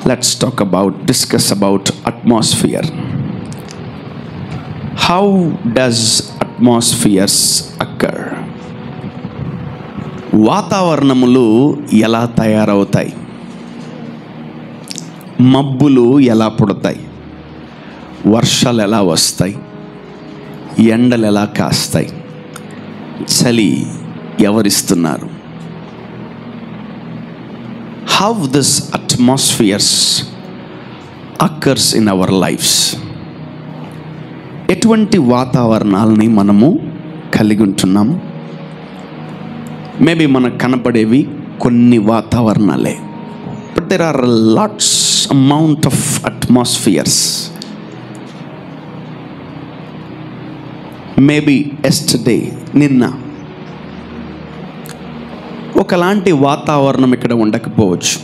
let's discuss about atmosphere. How does atmospheres occur? వాతావరణములు ఎలా తయారవుతాయి? మబ్బులు ఎలా పుడతాయి? వర్షాలు ఎలా వస్తాయి? ఎండలు ఎలా కాస్తాయి? చలి ఎవరిస్తున్నారు? How this atmospheres occurs in our lives. ఎటువంటి వాతావరణాలని మనము కలిగి ఉంటున్నాము? మేబీ మనకు కనపడేవి కొన్ని వాతావరణాలే, but there are lots amount of atmospheres. Maybe yesterday, నిన్న ఒకలాంటి వాతావరణం ఇక్కడ ఉండకపోవచ్చు.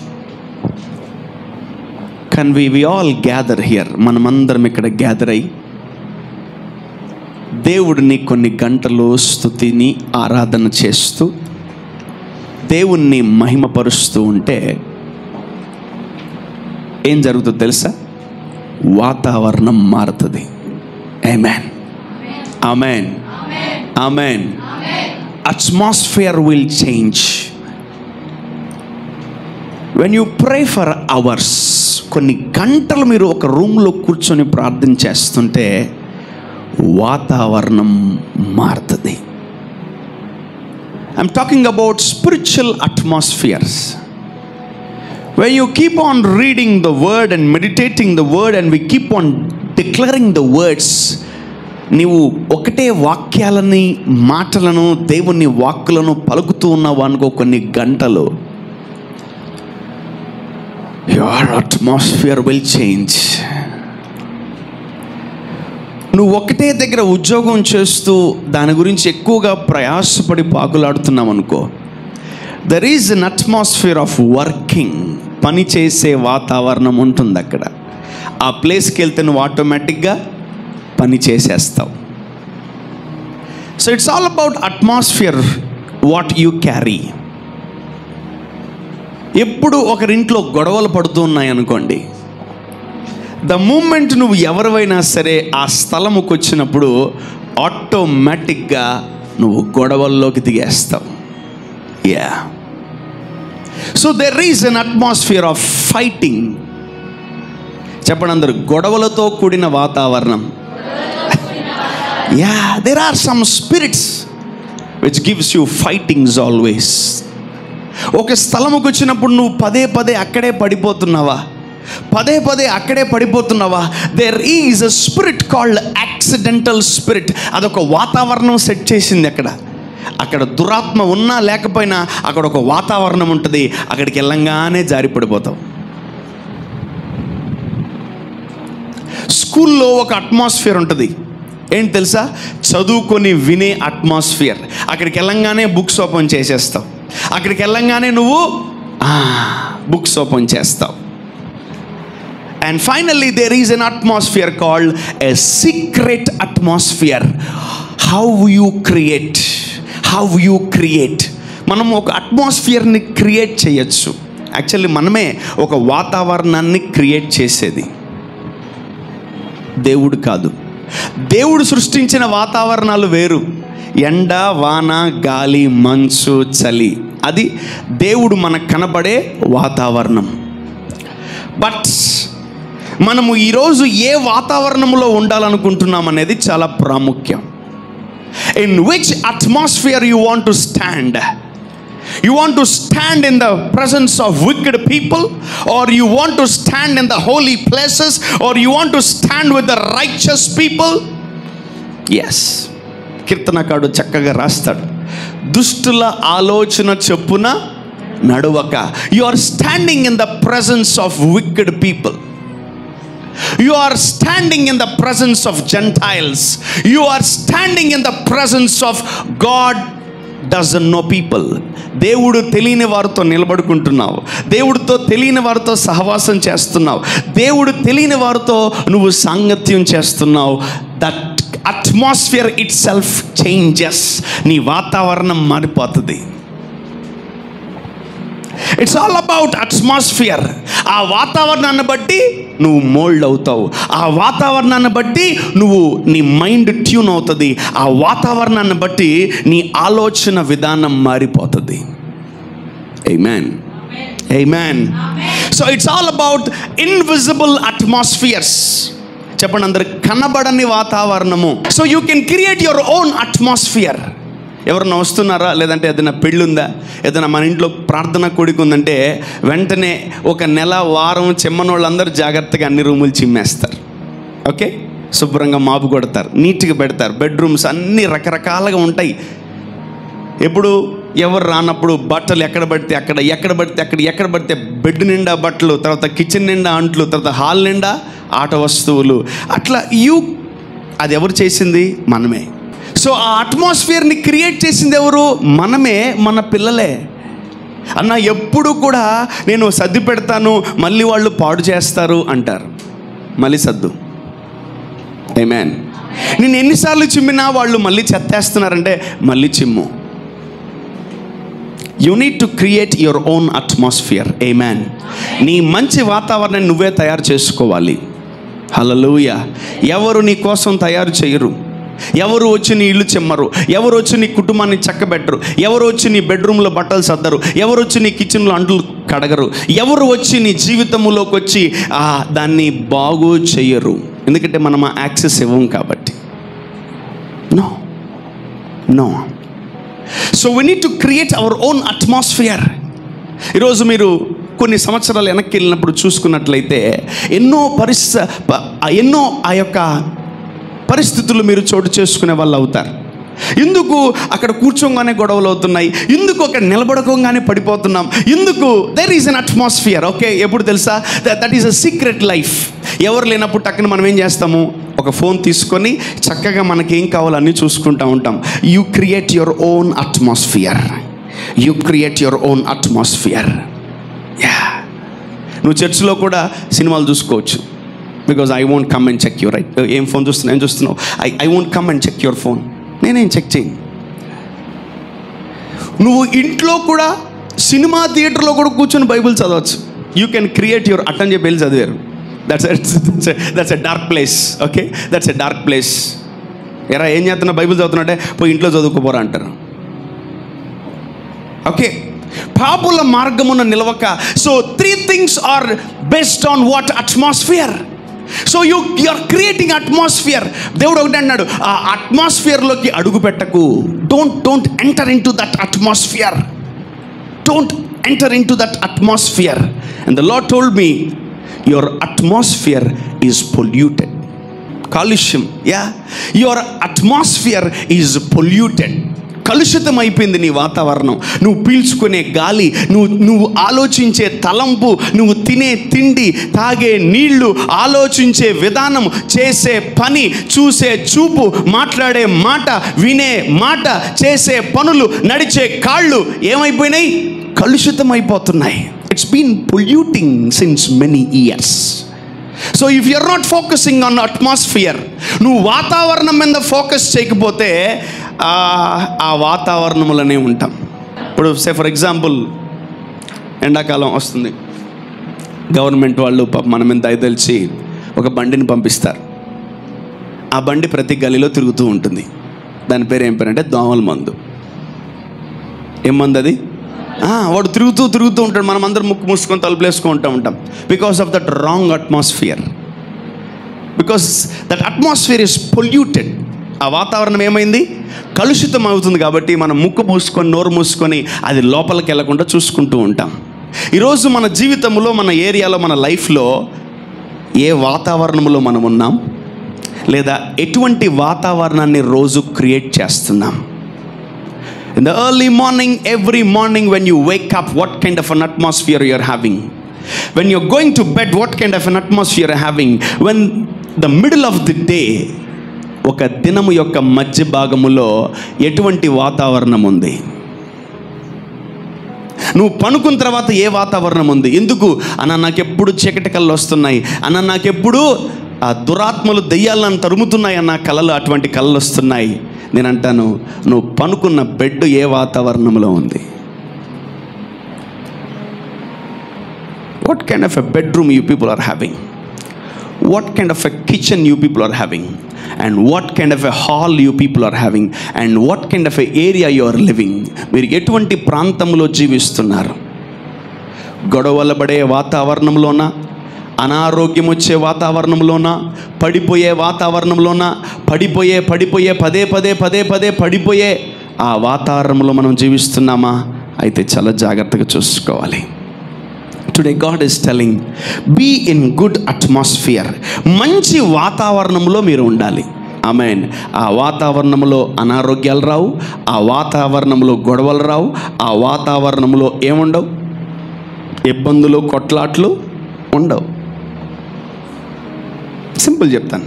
కానీ we all gather here, మనమందరం ఇక్కడ గ్యాదర్ అయ్యి దేవుడిని కొన్ని గంటలు స్తుతిని ఆరాధన చేస్తూ దేవుణ్ణి మహిమపరుస్తూ ఉంటే ఏం జరుగుతుందో తెలుసా? వాతావరణం మారుతుంది. ఆమేన్, amen, amen. Atmosphere will change. When you pray for hours, కొన్ని గంటలు మీరు ఒక రూమ్లో కూర్చొని ప్రార్థన చేస్తుంటే వాతావరణం మారుతుంది. I'm talking about spiritual atmospheres. When you keep on reading the word and meditating the word and we keep on declaring the words, నీవు ఒకటే వాక్యాలని, మాటలను, దేవుని వాక్కులను పలుకుతూ ఉన్నావు అనుకో కొన్ని గంటలు, your atmosphere will change. నువ్వు ఒకటే దగ్గర ఉద్యోగం చేస్తూ దాని గురించి ఎక్కువగా ప్రయాసపడి పాకులాడుతున్నావు అనుకో, there is an atmosphere of working. పని చేసే వాతావరణం ఉంటుంది అక్కడ. ఆ ప్లేస్కి వెళ్తే నువ్వు ఆటోమేటిక్గా పని చేసేస్తావు. So it's all about atmosphere, what you carry. ఎప్పుడు ఒకరింట్లో గొడవలు పడుతూ ఉన్నాయనుకోండి, ద మూమెంట్ నువ్వు ఎవరివైనా సరే ఆ స్థలముకు వచ్చినప్పుడు ఆటోమేటిక్గా నువ్వు గొడవల్లోకి దిగేస్తావు. Ya, so there is an atmosphere of fighting. చెప్పండి అందరూ, గొడవలతో కూడిన వాతావరణం. Ya, there are some spirits which gives you fightings always. ఒక స్థలముకు వచ్చినప్పుడు నువ్వు పదే పదే అక్కడే పడిపోతున్నావా? పదే పదే అక్కడే పడిపోతున్నావా? There is a spirit called accidental spirit. అదొక వాతావరణం సెట్ చేసింది అక్కడ. అక్కడ దురాత్మ ఉన్నా లేకపోయినా అక్కడ ఒక వాతావరణం ఉంటుంది. అక్కడికి వెళ్ళంగానే జారి పడిపోతావు. స్కూల్లో ఒక అట్మాస్ఫియర్ ఉంటుంది. ఏంటి తెలుసా? చదువుకొని వినే అట్మాస్ఫియర్. అక్కడికి వెళ్ళంగానే బుక్స్ ఓపెన్ చేసేస్తావు. అక్కడికి వెళ్ళంగానే నువ్వు బుక్స్ ఓపెన్ చేస్తావు. And finally there is an atmosphere called a secret atmosphere. How you create, మనం ఒక అట్మాస్ఫియర్ని క్రియేట్ చేయొచ్చు. యాక్చువల్లీ మనమే ఒక వాతావరణాన్ని క్రియేట్ చేసేది, దేవుడు కాదు. దేవుడు సృష్టించిన వాతావరణాలు వేరు. ఎండ, వాన, గాలి, మంచు, చలి, అది దేవుడు మనకు కనబడే వాతావరణం. బట్ మనము ఈరోజు ఏ వాతావరణంలో ఉండాలనుకుంటున్నాం అనేది చాలా ప్రాముఖ్యం. In which atmosphere you want to stand? You want to stand in the presence of wicked people, or you want to stand in the holy places, or you want to stand with the righteous people? Yes, కీర్తనకారుడు చక్కగా రాస్తాడు, దుష్టుల ఆలోచన చొప్పున నడువక. You are standing in the presence of wicked people. You are standing in the presence of Gentiles. You are standing in the presence of God doesn't know people. దేవుడు తెలియని వారితో నిలబడుకుంటున్నావు. దేవుడితో తెలియని వారితో సహవాసం చేస్తున్నావు. దేవుడు తెలియని వారితో నువ్వు సాంగత్యం చేస్తున్నావు. That atmosphere it self changes. నీ వాతావరణం మారిపోతుంది. It's all about atmosphere. ఆ వాతావరణాన్ని బట్టి నువ్వు మోల్డ్ అవుతావు. ఆ వాతావరణాన్ని బట్టి నీ మైండ్ ట్యూన్ అవుతుంది. ఆ వాతావరణాన్ని బట్టి నీ ఆలోచన విధానం మారిపోతుంది. Amen, amen. So it's all about invisible atmospheres. చెప్పండి అందరు, కనబడని వాతావరణము. So you can create your own atmosphere. ఎవరన్నా వస్తున్నారా, లేదంటే ఏదైనా పెళ్ళి ఉందా, ఏదైనా మన ఇంట్లో ప్రార్థన కూడిక ఉందంటే వెంటనే ఒక నెల వారం చిమ్మనోళ్ళందరూ జాగ్రత్తగా అన్ని రూములు చిమ్మేస్తారు. ఓకే, శుభ్రంగా మాపు కొడతారు, నీట్గా పెడతారు. బెడ్రూమ్స్ అన్నీ రకరకాలుగా ఉంటాయి. ఎప్పుడు ఎవరు రానప్పుడు బట్టలు ఎక్కడ పడితే అక్కడ, ఎక్కడ పడితే బెడ్ నిండా బట్టలు, తర్వాత కిచెన్ నిండా అంట్లు, తర్వాత హాల్ నిండా ఆట వస్తువులు. అట్లా అది ఎవరు చేసింది? మనమే. సో ఆ అట్మాస్ఫియర్ని క్రియేట్ చేసింది ఎవరు? మనమే, మన పిల్లలే. అన్న ఎప్పుడు కూడా నేను సర్ది పెడతాను, మళ్ళీ వాళ్ళు పాడు చేస్తారు అంటారు. మళ్ళీ సర్దు. ఆమేన్. నేను ఎన్నిసార్లు చిమ్మినా వాళ్ళు మళ్ళీ చెత్తేస్తున్నారంటే మళ్ళీ చిమ్ము. You need to create your own atmosphere. Amen. నీ మంచి వాతావరణాన్ని నువ్వే తయారు చేసుకోవాలి. హల్లెలూయా. ఎవరు నీ కోసం తయారు చేయరు. ఎవరు వచ్చి నీ ఇల్లు చిమ్మరు. ఎవరు వచ్చి నీ కుటుంబాన్ని చక్కబెట్టరు. ఎవరు వచ్చి నీ బెడ్రూమ్లో బట్టలు సర్దరు. ఎవరు వచ్చి నీ కిచెన్లో అంట్లు కడగరు. ఎవరు వచ్చి నీ జీవితంలోకి వచ్చి దాన్ని బాగు చెయ్యరు. ఎందుకంటే మనం ఆ యాక్సెస్ ఇవ్వం కాబట్టి. No no. So we need to create our own atmosphere. ఈరోజు మీరు కొన్ని సంవత్సరాలు వెనక్కి వెళ్ళినప్పుడు చూసుకున్నట్లయితే ఎన్నో ఆ యొక్క పరిస్థితులు మీరు చోటు చేసుకునే వాళ్ళు అవుతారు. ఎందుకు అక్కడ కూర్చోగానే గొడవలు అవుతున్నాయి, ఎందుకు అక్కడ నిలబడుకోగానే పడిపోతున్నాం, ఎందుకు? There is an atmosphere. Okay, ఎప్పుడు తెలుసా? That is a secret life. ఎవరు లేనప్పుడు టక్కున మనం ఏం చేస్తాము? ఒక ఫోన్ తీసుకొని చక్కగా మనకి ఏం కావాలో అన్నీ చూసుకుంటూ ఉంటాం. You create your own atmosphere. You create your own atmosphere. Yeah, నువ్వు చర్చిలో కూడా సినిమాలు చూసుకోవచ్చు. Because I won't come and check your right. ఏం ఫోన్ చూస్తున్నావు, ఏం చూస్తున్నావు? I won't come and check your phone. నేనేం చెక్ చేయను. నువ్వు ఇంట్లో కూడా సినిమా థియేటర్లో కూడా కూర్చొని బైబిల్ చదవచ్చు. యూ కెన్ క్రియేట్ యువర్ అట్టని చెప్పి వెళ్ళి చదివారు. That's a dark place. Okay, that's a dark place. ఎరా ఏం చేస్తున్నా? బైబిల్ చదువుతున్నట్టే పోయి ఇంట్లో చదువుకోపోరా అంటారు. ఓకే, పాపుల మార్గమున నిలవక. So 3 things are based on what? Atmosphere. So you are creating atmosphere. దేవుడు ఒకటి అన్నాడు, ఆ అట్మాస్ఫియర్లోకి అడుగు పెట్టకు. Don't enter in to that atmosphere. Don't enter in to that atmosphere. And the lord told me, your atmosphere is polluted. కాలుష్యం. Ya, your atmosphere is polluted. కలుషితం అయిపోయింది నీ వాతావరణం. నువ్వు పీల్చుకునే గాలి, నువ్వు ఆలోచించే తలంపు, నువ్వు తినే తిండి, తాగే నీళ్లు, ఆలోచించే విధానం, చేసే పని, చూసే చూపు, మాట్లాడే మాట, వినే మాట, చేసే పనులు, నడిచే కాళ్ళు ఏమైపోయినాయి? కలుషితం అయిపోతున్నాయి. It's been polluting since many years. So if you are not focusing on atmosphere, నువ్వు వాతావరణం మీద ఫోకస్ చేయకపోతే ఆ వాతావరణంలోనే ఉంటాం. ఇప్పుడు ఫర్ ఎగ్జాంపుల్ ఎండాకాలం వస్తుంది, గవర్నమెంట్ వాళ్ళు మన మీద దయదలిచి ఒక బండిని పంపిస్తారు. ఆ బండి ప్రతి గలీలో తిరుగుతూ ఉంటుంది. దాని పేరు ఏం పేరు అంటే దోమల మందు. ఏం మందు అది? వాడు తిరుగుతూ ఉంటాడు. మనం అందరం ముక్కు మూసుకొని తలుపులు వేసుకుంటూ ఉంటాం. Because of that wrong atmosphere. Because that atmosphere is polluted. ఆ వాతావరణం ఏమైంది? కలుషితం అవుతుంది. కాబట్టి మనం ముక్కు మూసుకొని నోరు మూసుకొని అది లోపలికి వెళ్లకుండా చూసుకుంటూ ఉంటాం. ఈరోజు మన జీవితంలో, మన ఏరియాలో, మన లైఫ్లో ఏ వాతావరణంలో మనం ఉన్నాం, లేదా ఎటువంటి వాతావరణాన్ని రోజు క్రియేట్ చేస్తున్నాం? In the early morning, every morning when you wake up, what kind of an atmosphere you are having? When you're going to bed, what kind of an atmosphere you are having? When the middle of the day, ఒక దినము యొక్క మధ్య భాగములో ఎటువంటి వాతావరణం ఉంది? నువ్వు పనుకున్న తర్వాత ఏ వాతావరణం ఉంది? ఎందుకు అన్న నాకెప్పుడు చీకటి కళ్ళు వస్తున్నాయి, అన్న నాకెప్పుడు ఆ దురాత్మలు దెయ్యాలను తరుముతున్నాయి అన్న కళలు, అటువంటి కళలు వస్తున్నాయి. నేను అంటాను, నువ్వు పనుకున్న బెడ్ ఏ వాతావరణంలో ఉంది? What kind of a bedroom you people are having? What kind of a kitchen you people are having? And what kind of a hall you people are having? And what kind of a area you are living? మీరు ఎటువంటి ప్రాంతంలో జీవిస్తున్నారు? గొడవలు పడే వాతావరణంలోనా, అనారోగ్యం వచ్చే వాతావరణంలోనా, పడిపోయే వాతావరణంలోనా, పడిపోయే పదే పడిపోయే ఆ వాతావరణంలో మనం జీవిస్తున్నామా? అయితే చాలా జాగ్రత్తగా చూసుకోవాలి. Today God is telling, be in good atmosphere. మంచి వాతావరణంలో మీరు ఉండాలి. ఆమేన్. ఆ వాతావరణంలో అనారోగ్యాలు రావు, ఆ వాతావరణంలో గొడవలు రావు, ఆ వాతావరణంలో ఏముండవు, ఇబ్బందులు కొట్లాట్లు ఉండవు. సింపుల్ చెప్తాను.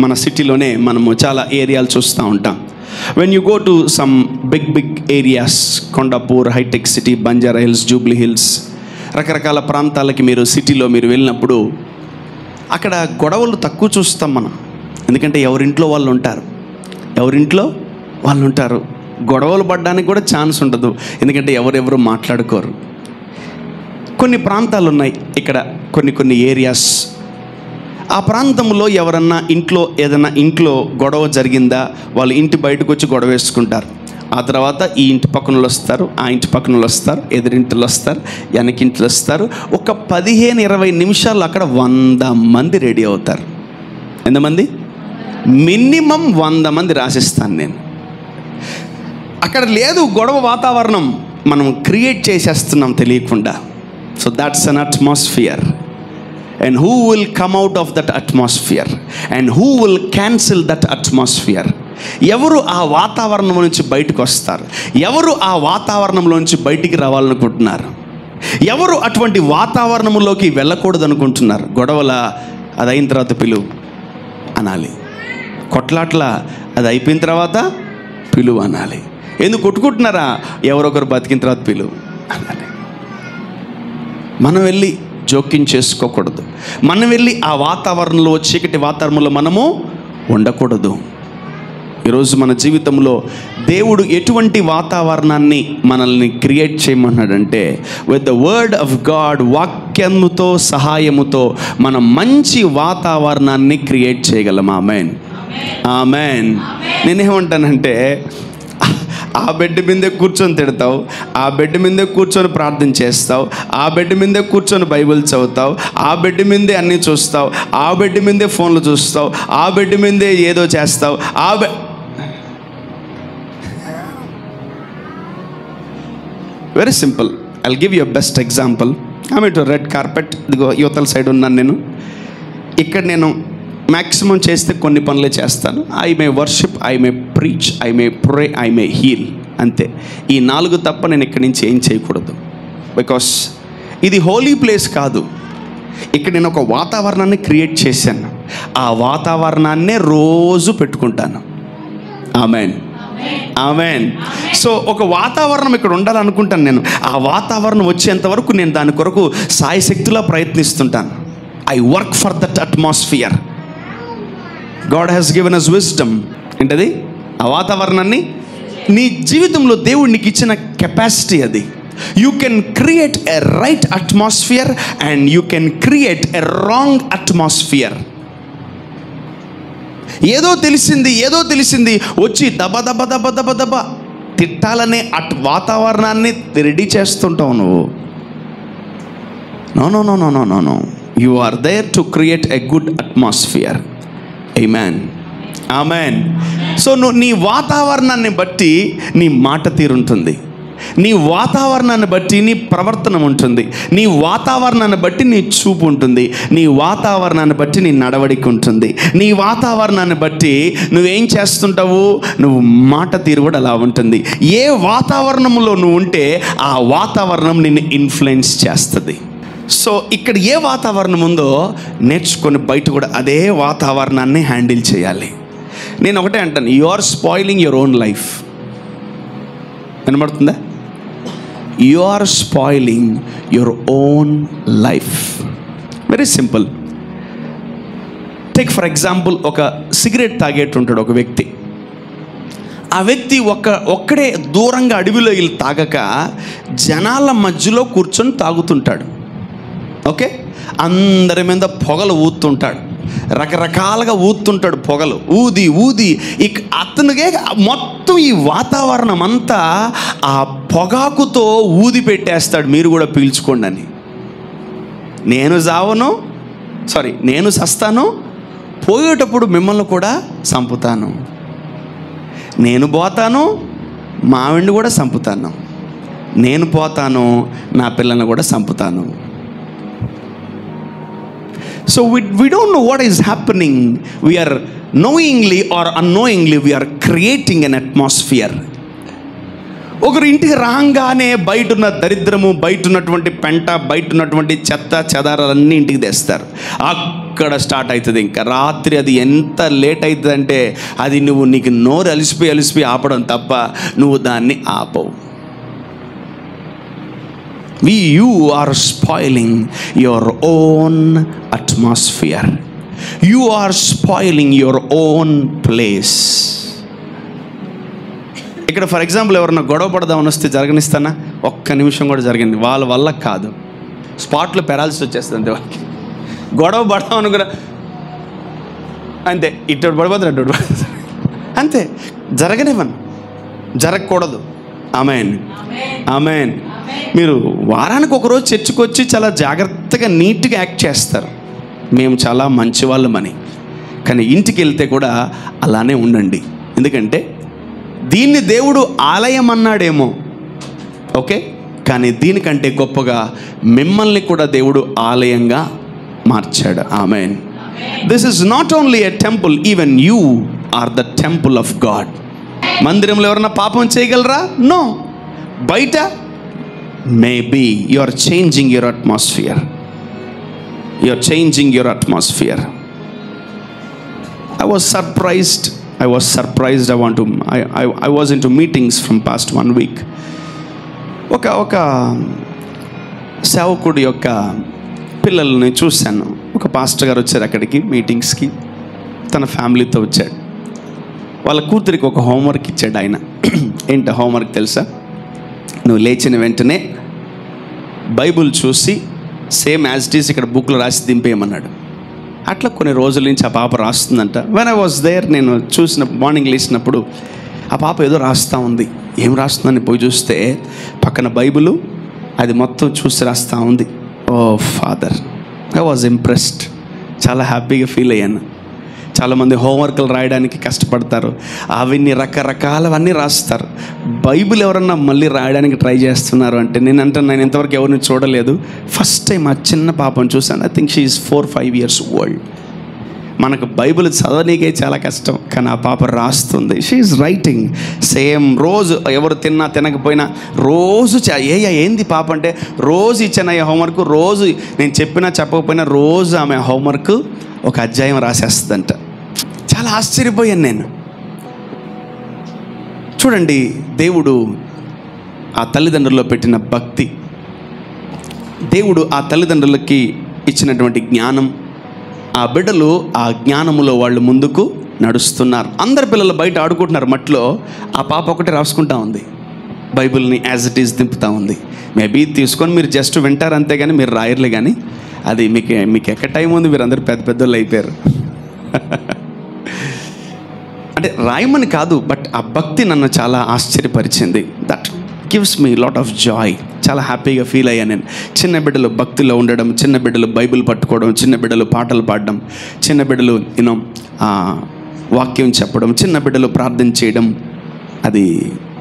మన సిటీలోనే మనము చాలా ఏరియాలు చూస్తూ ఉంటాం. When you go to some big areas, Kondapur, Hitec City, Banjara Hills, Jubilee Hills, రకరకాల ప్రాంతాలకి మీరు సిటీలో మీరు వెళ్ళినప్పుడు అక్కడ గొడవలు తక్కువ చూస్తాం మనం. ఎందుకంటే ఎవరింట్లో వాళ్ళు ఉంటారు. గొడవలు పడడానికి కూడా ఛాన్స్ ఉండదు, ఎందుకంటే ఎవరెవరు మాట్లాడుకోరు. కొన్ని ప్రాంతాలు ఉన్నాయి ఇక్కడ, కొన్ని ఏరియాస్. ఆ ప్రాంతంలో ఎవరన్నా ఏదైనా ఇంట్లో గొడవ జరిగిందా, వాళ్ళు ఇంటి బయటకు వచ్చి గొడవ వేసుకుంటారు. ఆ తర్వాత ఈ ఇంటి పక్కన వస్తారు, ఆ ఇంటి పక్కన వస్తారు, ఎదురింటిలో వస్తారు, వెనకింటిలో వస్తారు. ఒక 15-20 నిమిషాలు అక్కడ 100 మంది రెడీ అవుతారు. ఎంతమంది? మినిమం 100 మంది రాసిస్తాను నేను. అక్కడ లేదు గొడవ వాతావరణం, మనం క్రియేట్ చేసేస్తున్నాం తెలియకుండా. So that's an atmosphere. And who will come out of that atmosphere? And who will cancel that atmosphere? ఎవరు ఆ వాతావరణం నుంచి బయటకు వస్తారు? ఎవరు ఆ వాతావరణంలో నుంచి బయటికి రావాలనుకుంటున్నారు? ఎవరు అటువంటి వాతావరణంలోకి వెళ్ళకూడదు అనుకుంటున్నారు? గొడవల అది అయిన తర్వాత పిలువు అనాలి, కొట్లాట్ల అది అయిపోయిన తర్వాత పిలువు అనాలి. ఎందుకు కొట్టుకుంటున్నారా? ఎవరొకరు బతికిన తర్వాత పిలువు అనాలి. మనం వెళ్ళి జోక్యం చేసుకోకూడదు. మనం వెళ్ళి ఆ వాతావరణంలో, చీకటి వాతావరణంలో మనము ఉండకూడదు. ఈరోజు మన జీవితంలో దేవుడు ఎటువంటి వాతావరణాన్ని మనల్ని క్రియేట్ చేయమన్నాడంటే, with the word of God, వాక్యముతో సహాయముతో మనం మంచి వాతావరణాన్ని క్రియేట్ చేయగలం. ఆమేన్, ఆమేన్. నేనేమంటానంటే, ఆ బెడ్ మీదే కూర్చొని తిడతావు, ఆ బెడ్ మీదే కూర్చొని ప్రార్థన చేస్తావు, ఆ బెడ్ మీదే కూర్చొని బైబిల్ చదువుతావు, ఆ బెడ్ మీదే అన్నీ చూస్తావు, ఆ బెడ్ మీదే ఫోన్లు చూస్తావు, ఆ బెడ్ మీదే ఏదో చేస్తావు. Very simple. I'll give you best example. I to red carpet. ఇదిగో యువతల సైడ్ ఉన్నాను నేను. ఇక్కడ నేను మ్యాక్సిమం చేస్తే కొన్ని పనులే చేస్తాను. I may worship, I may preach, I may pray, I may heal, అంతే. ఈ 4 తప్ప నేను ఇక్కడి నుంచి ఏం చేయకూడదు. బికాస్ ఇది హోలీ ప్లేస్ కాదు. ఇక్కడ నేను ఒక వాతావరణాన్ని క్రియేట్ చేశాను. ఆ వాతావరణాన్నే రోజు పెట్టుకుంటాను. ఆమేన్, ఆమేన్. సో ఒక వాతావరణం ఇక్కడ ఉండాలనుకుంటాను నేను. ఆ వాతావరణం వచ్చేంత వరకు నేను దాని కొరకు సాయశక్తిలా ప్రయత్నిస్తుంటాను. I work for that atmosphere. God has given us wisdom. ఏంటది? ఆ వాతావరణాన్ని నీ జీవితంలో దేవుడు నీకు ఇచ్చిన కెపాసిటీ అది. You can create a right atmosphere and you can create a wrong atmosphere. ఏదో తెలిసింది వచ్చి దబ తిట్టాలనే వాతావరణాన్ని రెడీ చేస్తుంటావు నువ్వు. No. You are there to create a good atmosphere. Amen, amen. So నువ్వు నీ వాతావరణాన్ని బట్టి నీ మాట తీరుంటుంది, నీ వాతావరణాన్ని బట్టి నీ ప్రవర్తన ఉంటుంది, నీ వాతావరణాన్ని బట్టి నీ చూపు ఉంటుంది, నీ వాతావరణాన్ని బట్టి నీ నడవడిక ఉంటుంది, నీ వాతావరణాన్ని బట్టి నువ్వేం చేస్తుంటావు, నువ్వు మాట తీరు కూడా అలా ఉంటుంది. ఏ వాతావరణంలో నువ్వు ఉంటే ఆ వాతావరణం నిన్ను ఇన్ఫ్లుయెన్స్ చేస్తుంది. సో ఇక్కడ ఏ వాతావరణం ఉందో నేర్చుకొని బయట కూడా అదే వాతావరణాన్ని హ్యాండిల్ చేయాలి. నేను ఒకటే అంటాను, you are spoiling your own life. వినబడుతుందా? You are spoiling your own life. Very simple. Take for example, ఒక సిగరెట్ తాగేటుంటాడు ఒక వ్యక్తి. ఆ వ్యక్తి ఒక్కడే దూరంగా అడవిలో వెళ్ళి తాగక జనాల మధ్యలో కూర్చొని తాగుతుంటాడు. ఓకే, అందరి మీద పొగలు ఊతుంటాడు, రకరకాలుగా ఊతుంటాడు పొగలు, ఊది ఇక అతనికే మొత్తం ఈ వాతావరణం అంతా ఆ పొగాకుతో ఊది పెట్టేస్తాడు. మీరు కూడా పీల్చుకోండి అని. నేను సస్తాను, పోయేటప్పుడు మిమ్మల్ని కూడా చంపుతాను, నేను పోతాను, మా ఆవిడ్ని కూడా చంపుతాను, నేను పోతాను, నా పిల్లల్ని కూడా చంపుతాను. So we don't know what is happening. We are knowingly or unknowingly we are creating an atmosphere. ఒకరు ఇంటికి రాగానే బయట ఉన్న దరిద్రము, బయట ఉన్నటువంటి పెంట, బయట ఉన్నటువంటి చెత్త చెదారాలన్నీ ఇంటికి తెస్తారు. అక్కడ స్టార్ట్ అవుతుంది. ఇంకా రాత్రి అది ఎంత లేట్ అవుతుందంటే అది నీకు నోరు అలిసిపోయి ఆపడం తప్ప నువ్వు దాన్ని ఆపవు. You are spoiling your own atmosphere. You are spoiling your own place. ఇక్కడ ఫర్ ఎగ్జాంపుల్ ఎవరన్నా గొడవ పడదామని వస్తే జరగనిస్తానా? ఒక్క నిమిషం కూడా జరిగింది. వాళ్ళ వల్ల కాదు, స్పాట్లో పెరాల్సి వచ్చేస్తుంది అంతే. వాళ్ళకి గొడవ పడదామని కూడా అంతే, ఇటు పడిపోతుంది అటు పడిపోతుంది అంతే. జరగకూడదు. ఆమేన్, ఆమేన్. మీరు వారానికి ఒకరోజు చర్చికి వచ్చి చాలా జాగ్రత్తగా నీట్గా యాక్ట్ చేస్తారు, మేము చాలా మంచి వాళ్ళమని. కానీ ఇంటికి వెళ్తే కూడా అలానే ఉండండి. ఎందుకంటే దీన్ని దేవుడు ఆలయం అన్నాడేమో, ఓకే, కానీ దీనికంటే గొప్పగా మిమ్మల్ని కూడా దేవుడు ఆలయంగా మార్చాడు. Amen. This is not only a temple, even you are the temple of God. మందిరంలో ఎవరన్నా పాపం చేయగలరా? నో. బయట maybe you are changing your atmosphere. I was surprised. I was into meetings from past 1 week. ఒక సేవకుడి యొక్క పిల్లల్ని చూశాను. ఒక పాస్టర్ గారు వచ్చారు అక్కడికి మీటింగ్స్కి, తన ఫ్యామిలీతో వచ్చాడు. వాళ్ళ కూతురికి ఒక హోంవర్క్ ఇచ్చాడు ఆయన. ఏంటి హోంవర్క్ తెలుసా? నువ్వు లేచిన వెంటనే బైబుల్ చూసి సేమ్ యాజ్ ఇట్ ఈస్ ఇక్కడ బుక్లో రాసి దింపేయమన్నాడు. అట్లా కొన్ని రోజుల నుంచి ఆ పాప రాస్తుందంట. వెన్ ఐ వాజ్ దేర్, నేను చూసిన మార్నింగ్ లేచినప్పుడు ఆ పాప ఏదో రాస్తూ ఉంది. ఏం రాస్తుందని పోయి చూస్తే పక్కన బైబుల్, అది మొత్తం చూసి రాస్తూ ఉంది. ఓ ఫాదర్, ఐ వాజ్ ఇంప్రెస్డ్. చాలా హ్యాపీగా ఫీల్ అయ్యాను. చాలామంది హోంవర్క్లు రాయడానికి కష్టపడతారు, అవన్నీ రకరకాలవన్నీ రాస్తారు. బైబిల్ ఎవరన్నా మళ్ళీ రాయడానికి ట్రై చేస్తున్నారు అంటే నేను ఇంతవరకు ఎవరిని చూడలేదు. ఫస్ట్ టైం ఆ చిన్న పాపను చూశాను. I think she is 4-5 years old. మనకు బైబిల్ చదవనీకే చాలా కష్టం, కానీ ఆ పాప రాస్తుంది. She is writing same. రోజు ఎవరు తినకపోయినా రోజు ఏంది పాప అంటే రోజు ఇచ్చాను హోంవర్క్. రోజు నేను చెప్పినా చెప్పకపోయినా రోజు ఆమె హోంవర్క్ ఒక అధ్యాయం రాసేస్తుందంట. చాలా ఆశ్చర్యపోయాను నేను. చూడండి, దేవుడు ఆ తల్లిదండ్రుల్లో పెట్టిన భక్తి, దేవుడు ఆ తల్లిదండ్రులకి ఇచ్చినటువంటి జ్ఞానం, ఆ బిడ్డలు ఆ జ్ఞానములో వాళ్ళు ముందుకు నడుస్తున్నారు. అందరి పిల్లలు బయట ఆడుకుంటున్నారు మట్లో, ఆ పాప ఒకటి రాసుకుంటా ఉంది, బైబిల్ని యాజ్ ఇట్ ఈస్ దింపుతూ ఉంది. మేబీ తీసుకొని మీరు జస్ట్ వింటారు అంతే, కానీ మీరు రాయర్లే. కానీ అది మీకు ఎక్కడ టైం ఉంది? మీరు అందరు పెద్దోళ్ళు అయిపోయారు. అంటే రాయమని కాదు, బట్ ఆ భక్తి నన్ను చాలా ఆశ్చర్యపరిచింది. That gives me lot of joy. చాలా హ్యాపీగా ఫీల్ అయ్యాను నేను. చిన్న బిడ్డలు భక్తిలో ఉండడం, చిన్న బిడ్డలు బైబిల్ పట్టుకోవడం, చిన్న బిడ్డలు పాటలు పాడడం, చిన్న బిడ్డలు వాక్యం చెప్పడం, చిన్న బిడ్డలు ప్రార్థన చేయడం, అది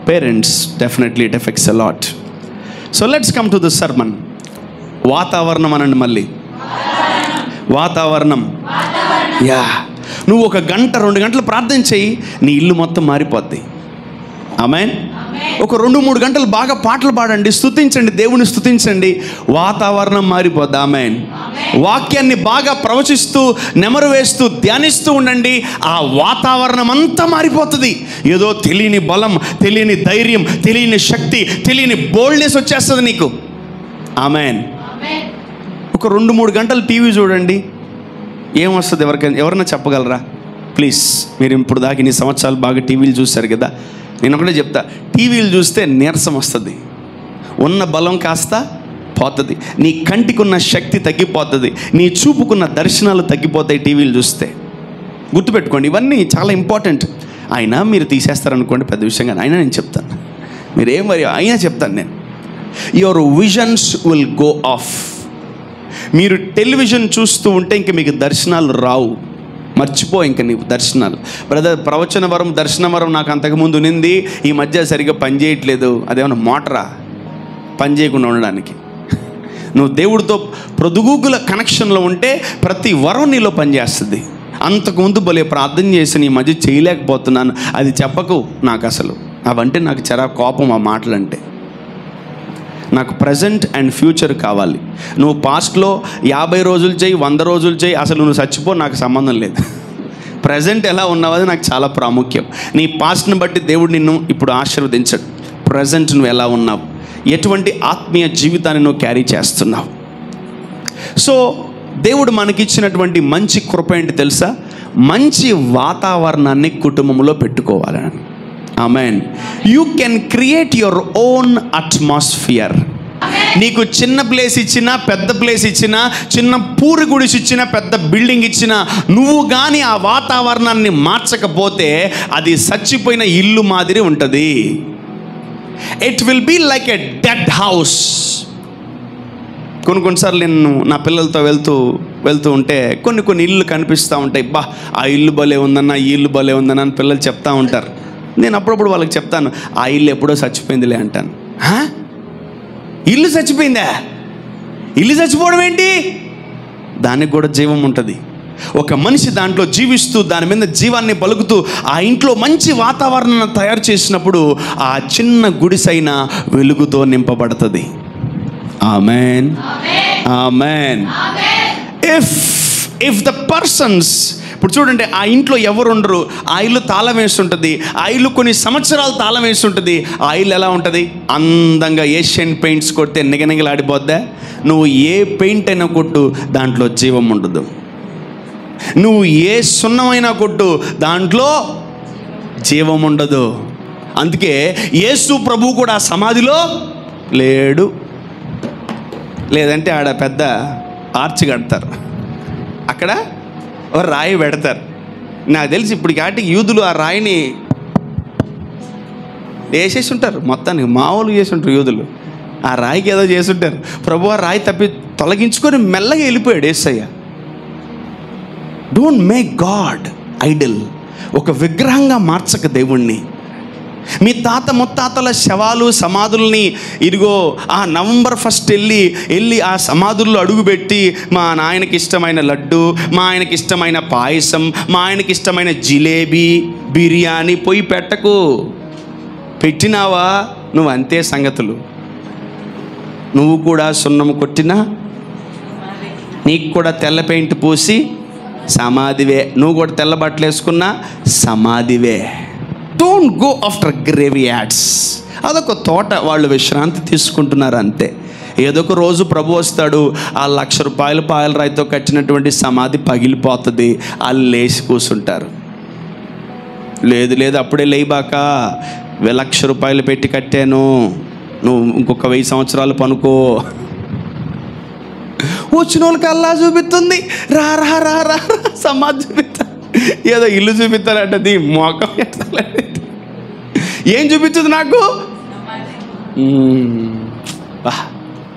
parents definitely it effects a lot. So let's come to the sermon. వాతావరణం అనండి మళ్ళీ. వాతావరణం. యా, నువ్వు 1 గంట 2 గంటలు ప్రార్థన చేయి, నీ ఇల్లు మొత్తం మారిపోద్ది. ఆమేన్. ఒక 2-3 గంటలు బాగా పాటలు పాడండి, స్తుతించండి, దేవుని స్తుతించండి, వాతావరణం మారిపోద్ది. ఆమేన్. వాక్యాన్ని బాగా ప్రవచిస్తూ నెమరు వేస్తూ ధ్యానిస్తూ ఉండండి, ఆ వాతావరణం అంతా మారిపోతుంది. ఏదో తెలియని బలం, తెలియని ధైర్యం, తెలియని శక్తి, తెలియని బోల్డ్నెస్ వచ్చేస్తుంది నీకు. ఆమేన్. ఒక 2-3 గంటలు టీవీ చూడండి, ఏమొస్తుంది? ఎవరైనా చెప్పగలరా ప్లీజ్? మీరు ఇప్పుడు దాకా ఇన్ని సంవత్సరాలు బాగా టీవీలు చూస్తారు కదా. నేను ఒకటే చెప్తా, టీవీలు చూస్తే నీరసం వస్తుంది, ఉన్న బలం కాస్త పోతుంది, నీ కంటికి ఉన్న శక్తి తగ్గిపోతుంది, నీ చూపుకున్న దర్శనాలు తగ్గిపోతాయి టీవీలు చూస్తే. గుర్తుపెట్టుకోండి, ఇవన్నీ చాలా ఇంపార్టెంట్. అయినా మీరు తీసేస్తారనుకోండి, పెద్ద విషయంగా అయినా నేను చెప్తాను, మీరేం మరి అయినా చెప్తాను నేను. Your visions will go of. మీరు టెలివిజన్ చూస్తూ ఉంటే ఇంక మీకు దర్శనాలు రావు, మర్చిపో ఇంక నీవు దర్శనాలు. బ్రదర్, ప్రవచన వరం, దర్శన వరం నాకు అంతకుముందు ఉన్నింది, ఈ మధ్య సరిగ్గా పనిచేయట్లేదు. అదేమన్నా మోటరా పని చేయకుండా ఉండడానికి? నువ్వు దేవుడితో ప్రొదుగుల కనెక్షన్లో ఉంటే ప్రతి వరం నీలో పనిచేస్తుంది. అంతకుముందు భలే ప్రార్థన చేసి ఈ మధ్య చేయలేకపోతున్నాను, అది చెప్పకు నాకు. అసలు అవంటే నాకు కోపం, ఆ మాటలంటే. నాకు ప్రజెంట్ అండ్ ఫ్యూచర్ కావాలి. నువ్వు పాస్ట్లో 50 రోజులు చేయి, 100 రోజులు చేయి, అసలు నువ్వు చచ్చిపో, నాకు సంబంధం లేదు. ప్రజెంట్ ఎలా ఉన్నావు అది నాకు చాలా ప్రాముఖ్యం. నీ పాస్ట్ని బట్టి దేవుడు నిన్ను ఇప్పుడు ఆశీర్వదించడు. ప్రజెంట్ నువ్వు ఎలా ఉన్నావు, ఎటువంటి ఆత్మీయ జీవితాన్ని నువ్వు క్యారీ చేస్తున్నావు. సో దేవుడు మనకిచ్చినటువంటి మంచి కృప ఏంటి తెలుసా? మంచి వాతావరణాన్ని కుటుంబంలో పెట్టుకోవాలని. Amen. You can create your own atmosphere. నీకు చిన్న ప్లేస్ ఇచ్చినా, పెద్ద ప్లేస్ ఇచ్చినా, చిన్న పూరి గుడిసి ఇచ్చినా, పెద్ద బిల్డింగ్ ఇచ్చినా, నువ్వు కానీ ఆ వాతావరణాన్ని మార్చకపోతే అది చచ్చిపోయిన ఇల్లు మాదిరి ఉంటుంది. It will be like a dead house. కొన్నిసార్లు నేను నా పిల్లలతో వెళ్తూ ఉంటే కొన్ని ఇల్లు కనిపిస్తూ ఉంటాయి. బా, ఆ ఇల్లు భలే ఉందన్న, ఈ ఇల్లు భలే ఉందన్న అని పిల్లలు చెప్తూ ఉంటారు. నేను అప్పుడప్పుడు వాళ్ళకి చెప్తాను, ఆ ఇల్లు ఎప్పుడో చచ్చిపోయిందిలే అంటాను. ఇల్లు చచ్చిపోయిందా? ఇల్లు చచ్చిపోవడం ఏంటి? దానికి కూడా జీవం ఉంటుంది. ఒక మనిషి దాంట్లో జీవిస్తూ, దాని మీద జీవాన్ని పలుకుతూ, ఆ ఇంట్లో మంచి వాతావరణాన్ని తయారు చేసినప్పుడు ఆ చిన్న గుడిసైన వెలుగుతో నింపబడుతుంది. ఆమేన్, ఆమేన్. ఇఫ్ ద పర్సన్స్, ఇప్పుడు చూడండి, ఆ ఇంట్లో ఎవరు ఉండరు, ఆ ఇల్లు తాళం వేస్తుంటుంది, ఆ ఇల్లు కొన్ని సంవత్సరాలు తాళం వేస్తుంటుంది. ఆ ఇల్లు ఎలా ఉంటుంది? అందంగా ఏషియన్ పెయింట్స్ కొడితే నిగనిగలాడిపోద్దా? నువ్వు ఏ పెయింట్ అయినా కొట్టు, దాంట్లో జీవం ఉండదు. నువ్వు ఏ సున్నమైనా కొట్టు, దాంట్లో జీవం ఉండదు. అందుకే యేసు ప్రభు కూడా సమాధిలో లేడు. లేదంటే ఆడ పెద్ద ఆర్చ్ కడతారు, అక్కడ ఒక రాయి పెడతారు. నాకు తెలిసి ఇప్పుడు కాటికి యూదులు ఆ రాయిని వేసేసి ఉంటారు, మొత్తానికి మామూలుగా చేసి ఉంటారు యూదులు. ఆ రాయికి ఏదో చేసి ఉంటారు. ప్రభు ఆ రాయి తొలగించుకొని మెల్లగా వెళ్ళిపోయాడు యేసయ్య. Don't make God idol. ఒక విగ్రహంగా మార్చక దేవుణ్ణి. మీ తాత ముత్తాతల శవాలు, సమాధుల్ని ఇదిగో ఆ నవంబర్ 1 వెళ్ళి ఆ సమాధుల్లో అడుగుపెట్టి, మా నాయనకి ఇష్టమైన లడ్డు, మా ఆయనకి ఇష్టమైన పాయసం, మా ఆయనకి ఇష్టమైన జిలేబీ, బిర్యానీ పోయి పెట్టకు. పెట్టినావా నువ్వు అంతే సంగతులు. నువ్వు కూడా సున్నం కొట్టినా, నీకు కూడా తెల్ల పెయింట్ పూసి సమాధివే. నువ్వు కూడా తెల్ల బట్టలు వేసుకున్నా సమాధివే. Don't go after graveyards. అదొక తోట, వాళ్ళు విశ్రాంతి తీసుకుంటున్నారు అంతే. ఏదో ఒక రోజు ప్రభు వస్తాడు, ఆ ₹1,00,000 పాయల రాయితో కట్టినటువంటి సమాధి పగిలిపోతుంది, వాళ్ళు లేచి కూర్చుంటారు. లేదు అప్పుడే లేబాక, ₹1,00,000 పెట్టి కట్టాను, నువ్వు ఇంకొక 1000 సంవత్సరాలు పనుకో. వచ్చిన వాళ్ళకి అల్లా చూపిస్తుంది, రా రా రా రా సమాధి చూపిస్తా, ఏదో ఇల్లు చూపిస్తానంటది, మోకం ఎట్టాలంటే ఏం చూపించదు నాకు.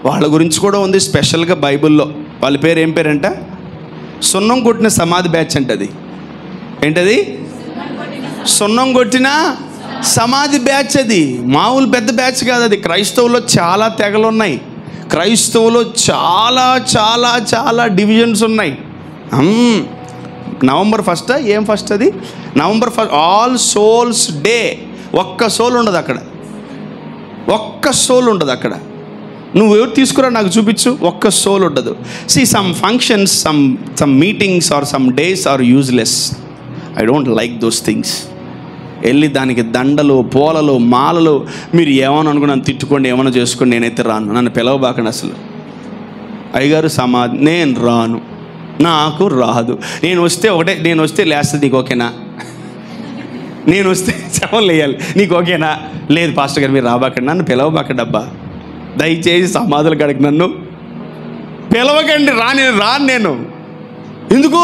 వాళ్ళ గురించి కూడా ఉంది స్పెషల్గా బైబిల్లో. వాళ్ళ పేరు ఏం పేరంట? సున్నం కొట్టిన సమాధి బ్యాచ్ అంటది. ఏంటది? సున్నం కొట్టిన సమాధి బ్యాచ్. అది మామూలు పెద్ద బ్యాచ్ కాదు. అది క్రైస్తవుల్లో చాలా తెగలు ఉన్నాయి. క్రైస్తవులో చాలా చాలా చాలా డివిజన్స్ ఉన్నాయి. నవంబర్ 1 ఏం ఫస్ట్ అది? November 1 all souls day. ఒక్క సోల్ ఉండదు అక్కడ, ఒక్క సోల్ ఉండదు అక్కడ. నువ్వు ఎవరు తీసుకురా నాకు చూపించు, ఒక్క సోల్ ఉండదు. See some functions, some meetings or some days are useless. I don't like those things. వెళ్ళి దానికి దండలు, పూలలు, మాలలు, మీరు ఏమని అనుకుని నన్ను తిట్టుకోండి, ఏమైనా చేసుకోండి, నేనైతే రాను. నన్ను పిలవబాకండి అసలు. అయ్యగారు సమాధి, నేను రాను, నాకు రాదు. నేను వస్తే లేస్తుంది, నీకు ఓకేనా? నేను వస్తే శవం లేయాలి, నీకు ఓకేనా? లేదు పాస్టర్ గారు మీరు రాబాకండి, నన్ను పిలవబాకండి అబ్బా. దయచేసి సమాధుల కాడికి నన్ను పిలవకండి, రాను నేను. ఎందుకు?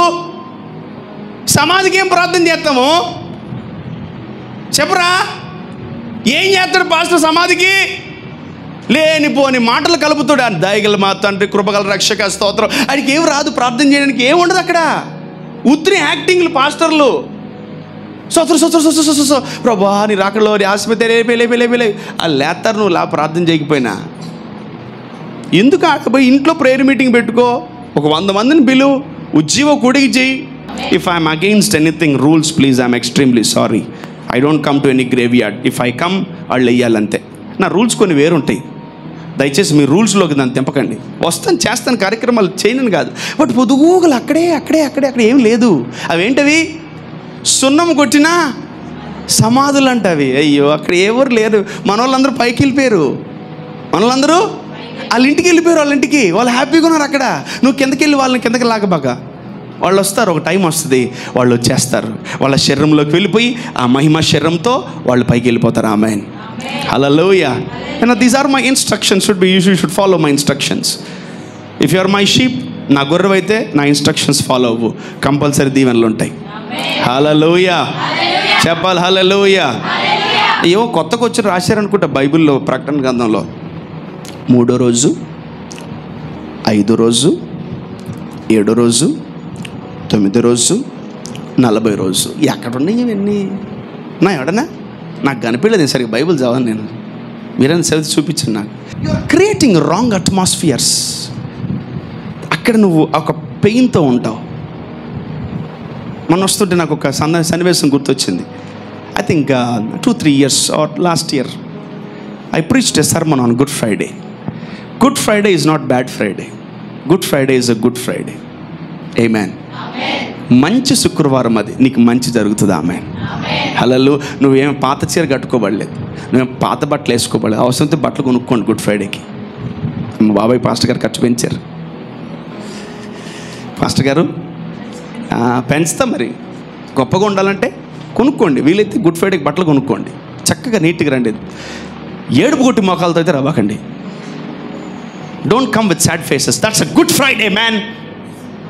సమాధికి ఏం ప్రార్థన చేస్తాము చెప్పరా? ఏం చేస్తాడు పాస్టర్ సమాధికి? లేనిపోని మాటలు కలుపుతాడు. దయగల మా తండ్రి, కృపగల రక్షక, స్తోత్రం. ఆయనకి ఏం రాదు, ప్రార్థన చేయడానికి ఏం ఉండదు అక్కడ. ఉత్తిరి యాక్టింగ్లు పాస్టర్లు. సో ప్రభా నీ రాకడలో ఆసుపత్రి లేపే అది లేస్తారు. నువ్వు ప్రార్థన చేయకపోయినా ఎందుకు? ఆడపోయి ఇంట్లో ప్రేయర్ మీటింగ్ పెట్టుకో, ఒక 100 మందిని పిలువు, ఉజ్జీవ కూడికి చెయ్యి. If I'm against anything rules, please I'm extremely sorry. I don't come to any grave yard. If I come వాళ్ళు వెయ్యాలంతే. నా రూల్స్ కొన్ని వేరుంటాయి. దయచేసి మీ రూల్స్లోకి దాన్ని తెంపకండి. వస్తాను, చేస్తాను, కార్యక్రమాలు చేయనని కాదు. బట్ పొదుగులు అక్కడే ఏం లేదు. అవేంటవి? సున్నం కొట్టినా సమాధులు అంట అవి. అయ్యో, అక్కడ ఎవరు లేరు. మన వాళ్ళందరూ పైకి వెళ్ళిపోయారు. మనోళ్ళందరూ వాళ్ళ ఇంటికి వెళ్ళిపోయారు. వాళ్ళ ఇంటికి వాళ్ళు హ్యాపీగా ఉన్నారు అక్కడ. నువ్వు కిందకి వెళ్ళి వాళ్ళని కిందకి లాగబాక. వాళ్ళు వస్తారు, ఒక టైం వస్తుంది, వాళ్ళు వచ్చేస్తారు. వాళ్ళ శరీరంలోకి వెళ్ళిపోయి ఆ మహిమ శరీరంతో వాళ్ళు పైకి వెళ్ళిపోతారు. Amen, hallelujah. These are my instructions. You should follow my instructions. If you are my sheep, నా గొర్రె అయితే నా ఇన్స్ట్రక్షన్స్ ఫాలో అవ్వు, కంపల్సరీ దీవెనలు ఉంటాయి. హల్లెలూయా చెప్పాలి. హల్లెలూయా. ఏవో కొత్తగా వచ్చి రాశారనుకుంటా బైబిల్లో, ప్రకటన గ్రంథంలో. 3వ రోజు, 5వ రోజు, 7వ రోజు, 9వ రోజు, 40వ రోజు. ఎక్కడ ఉన్నాయి ఇవన్నీ? నా ఎవడన్నా నాకు కనిపించలేదు సరిగ్గా. బైబిల్ చదవను నేను. మీరైనా చదివి చూపించండి నాకు. You are creating wrong atmospheres. అక్కడ నువ్వు ఒక పెయిన్తో ఉంటావు. మొన్న వస్తుంటే నాకు ఒక సన్నివేశం గుర్తొచ్చింది. I think 2-3 years or last year I preached a sermon on Good Friday. Good Friday is not bad Friday. Good Friday is a good Friday. Amen. మంచి శుక్రవారం, అది నీకు మంచి జరుగుతుంది. ఆమేన్, హల్లెలూయా. నువ్వేం పాత చీర కట్టుకోబడలేదు, నువ్వేం పాత బట్టలు వేసుకోబడలేదు. అవసరంతో బట్టలు కొనుక్కోండి గుడ్ ఫ్రైడేకి. మా బాబాయ్ పాస్టర్ గారు ఖర్చు పెంచారు. పాస్టర్ గారు పెంచుతా, మరి గొప్పగా ఉండాలంటే కొనుక్కోండి. వీలైతే గుడ్ ఫ్రైడేకి బట్టలు కొనుక్కోండి, చక్కగా నీట్గా రండి. ఏడుపు కొట్టి మోకాలతో అయితే రవ్వకండి. Don't come with sad faces. That's a good Friday man.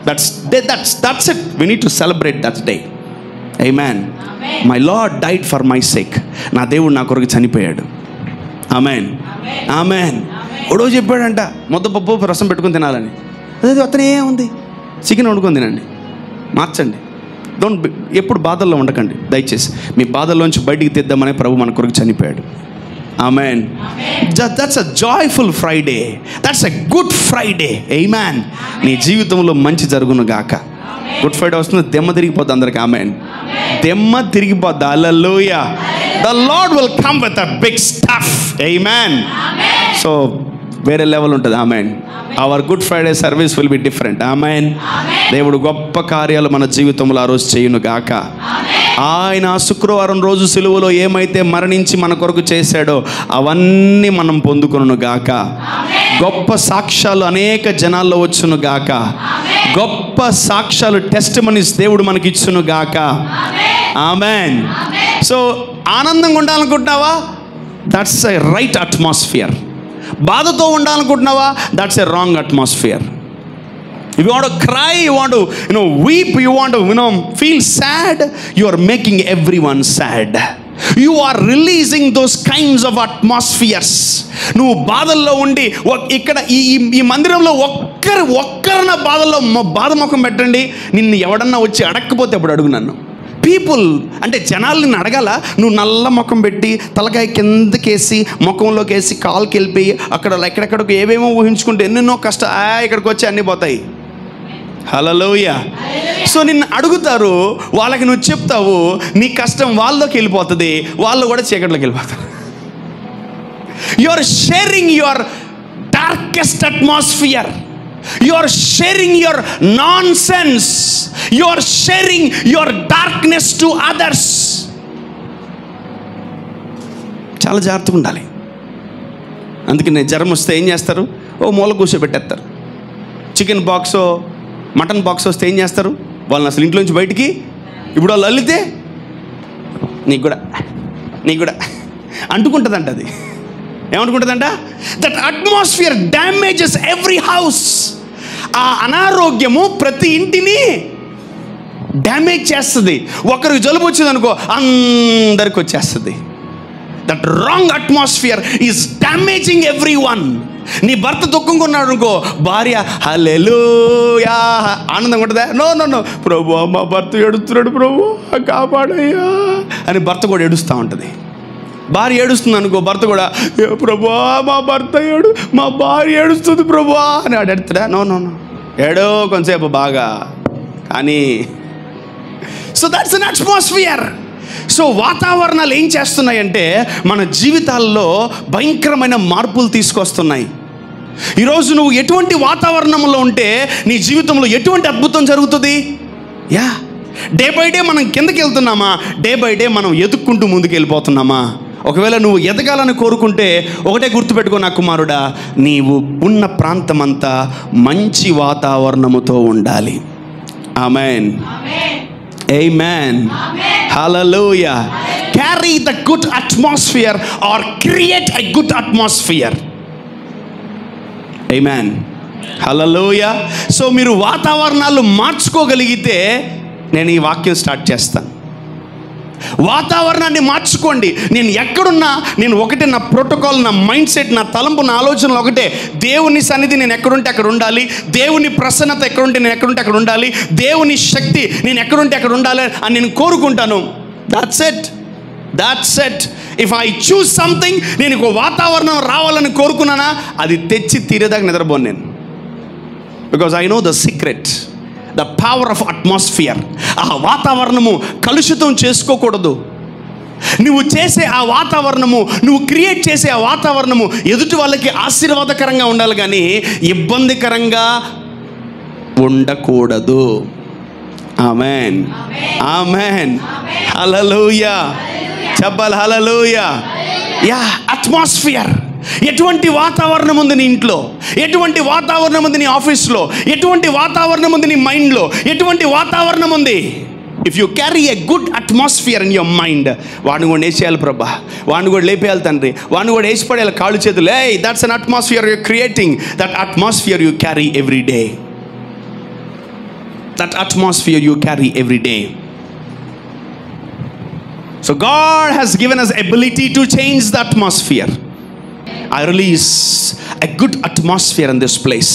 That's it. We need to celebrate that day. Amen. My Lord died for my sake. నా దేవుడు నా కొరకు చనిపోయాడు. ఆమేన్, ఆమేన్. ఒడో చెప్పాడంట ముద్దపప్పు రసం పెట్టుకుని తినాలని. అదే అతనే ఉంది, చికెన్ వండుకొని తినండి, మార్చండి. ఎప్పుడు బాధల్లో ఉండకండి దయచేసి. మీ బాధల్లోంచి బయటికి తెద్దామనే ప్రభు మన కొరకు చనిపోయాడు. Amen. That's a joyful Friday. That's a good Friday. Amen. నీ జీవితంలో మంచి జరుగును గాక. గుడ్ ఫ్రైడే వస్తుంది, దెమ్మ తిరిగిపోద్ది అందరికి. ఆమేన్, దెమ్మ తిరిగిపోద్ది. హల్లెలూయా. The Lord will come with a big stuff. Amen. So వేరే లెవెల్ ఉంటుంది. ఆమేన్. Our Good Friday service will be different. ఆమేన్. దేవుడు గొప్ప కార్యాలు మన జీవితంలో ఆ రోజు చేయును గాక. ఆయన శుక్రవారం రోజు సిలువలో ఏమైతే మరణించి మన కొరకు చేశాడో అవన్నీ మనం పొందుకొనును గాక. గొప్ప సాక్ష్యాలు అనేక జనాల్లో వచ్చును గాక. గొప్ప సాక్ష్యాలు, టెస్టిమనీస్ దేవుడు మనకి ఇచ్చును గాక. ఆమేన్. సో ఆనందంగా ఉండాలనుకుంటున్నావా? That's a right atmosphere. బాధతో ఉండాలనుకుంటున్నావా? That's a wrong atmosphere. If you want to cry, you want to weep, you want to feel sad, you are making everyone sad. You are releasing those kinds of atmospheres. నువ్వు బాధల్లో ఉండి ఇక్కడ ఈ మందిరంలో ఒక్కరిన బాధల్లో బాధ ముఖం పెట్టండి. నిన్ను ఎవడన్నా వచ్చి అడగకపోతే అప్పుడు అడుగు నన్ను. పీపుల్ అంటే జనాలు నిన్ను అడగాల. నువ్వు నల్ల ముఖం పెట్టి తలకాయ కిందకేసి ముఖంలోకి వేసి కాలుకి వెళ్ళిపోయి అక్కడ ఎక్కడెక్కడికి ఏవేమో ఊహించుకుంటే ఎన్నెన్నో ఇక్కడికి వచ్చి అన్నీ పోతాయి. హల్లెలూయా. సో నిన్ను అడుగుతారు, వాళ్ళకి నువ్వు చెప్తావు, నీ కష్టం వాళ్ళలోకి వెళ్ళిపోతుంది, వాళ్ళు కూడా చీకట్లోకి వెళ్ళిపోతారు. You are sharing your darkest atmosphere. You are sharing your nonsense. You are sharing your darkness to others. చాలా జాగ్రత్తగా ఉండాలి. అందుకనే జ్వరం వస్తే ఏం చేస్తారు? మూల కూర్చోబెట్టేస్తారు. చికెన్ బాక్స్, మటన్ బాక్స్ వస్తే ఏం చేస్తారు? వాళ్ళని అసలు ఇంట్లోంచి బయటికి, ఇప్పుడు వాళ్ళు అల్లితే నీకు కూడా అంటుకుంటుందంట. అది ఏమనుకుంటుందంట? That atmosphere damages every house. ఆ అనారోగ్యము ప్రతి ఇంటిని డ్యామేజ్ చేస్తుంది. ఒకరికి జలుబు వచ్చింది అనుకో, అందరికి వచ్చేస్తుంది. That wrong atmosphere is damaging every one. నీ భర్త దుఃఖంగా ఉన్నాడు అనుకో, భార్య హల్లెలూయా ఆనందంగా ఉంటుందా? నో నో నో, ప్రభు మా భర్త ఏడుస్తున్నాడు, ప్రభు కాపాడయ్యా అని భర్త కూడా ఏడుస్తూ ఉంటుంది. భార్య ఏడుస్తుంది అనుకో, భర్త కూడా ప్రభు మా భర్త మా భార్య ఏడుస్తుంది ప్రభు అని వాడు ఎడుతాడా? నో నో నో, ఏడో కొంతసేపు బాగా, కానీ so that's an atmosphere. So వాతావరణాలు ఏం చేస్తున్నాయంటే మన జీవితాల్లో భయంకరమైన మార్పులు తీసుకొస్తున్నాయి. ఈరోజు నువ్వు ఎటువంటి వాతావరణంలో ఉంటే నీ జీవితంలో ఎటువంటి అద్భుతం జరుగుతుంది? యా, డే బై డే మనం కిందకి వెళ్తున్నామా? డే బై డే మనం ఎదుక్కుంటూ ముందుకు వెళ్ళిపోతున్నామా? ఒకవేళ నువ్వు ఎదగాలని కోరుకుంటే ఒకటే గుర్తుపెట్టుకో నా కుమారుడా, నీవు ఉన్న ప్రాంతమంతా మంచి వాతావరణముతో ఉండాలి. ఆమేన్, ఆమేన్, హల్లెలూయా. Carry the good atmosphere or create a good atmosphere. Amen, hallelujah. So మీరు వాతావరణాలు మార్చుకోగలిగితే నేను ఈ వాక్యం స్టార్ట్ చేస్తాను. వాతావరణాన్ని మార్చుకోండి. నేను ఎక్కడున్నా నేను ఒకటే, నా ప్రోటోకాల్, నా మైండ్ సెట్, నా తలంపు, నా ఆలోచనలు ఒకటే. దేవుని సన్నిధి నేను ఎక్కడుంటే అక్కడ ఉండాలి. దేవుని ప్రసన్నత ఎక్కడుంటే నేను ఎక్కడుంటే అక్కడ ఉండాలి. దేవుని శక్తి నేను ఎక్కడుంటే అక్కడ ఉండాలి అని నేను కోరుకుంటాను. That's it, that's it. If I choose something, నేను ఒక వాతావరణం రావాలని కోరుకున్నానా, అది తెచ్చి తీరేదాకా నిద్రపోను నేను. Because I know the secret, the power of atmosphere. ఆ వాతావరణము కలుషితం చేసుకోకూడదు. నువ్వు చేసే ఆ వాతావరణము, నువ్వు క్రియేట్ చేసే ఆ వాతావరణము ఎదుటి వాళ్ళకి ఆశీర్వాదకరంగా ఉండాలి, కానీ ఇబ్బందికరంగా ఉండకూడదు. ఆమేన్, ఆమేన్, హల్లెలూయా. చెప్పాలి హల్లెలూయా. Yeah, atmosphere. ఎటువంటి వాతావరణం ఉంది నీ ఇంట్లో? ఎటువంటి వాతావరణం ఉంది నీ ఆఫీస్లో? ఎటువంటి వాతావరణం ఉంది నీ మైండ్లో? ఎటువంటి వాతావరణం ఉంది? If you carry a good atmosphere in your mind, వాడిని కూడా వేసేయాలి ప్రభా, వాడిని కూడా లేపేయాలి తండ్రి, వాడిని కూడా వేసి పడేయాలి కాళ్ళు చేతులు. That's an atmosphere you creating. That atmosphere you carry every day. That atmosphere you carry every day. So God has given us ability to change the atmosphere. I release a good atmosphere in this place.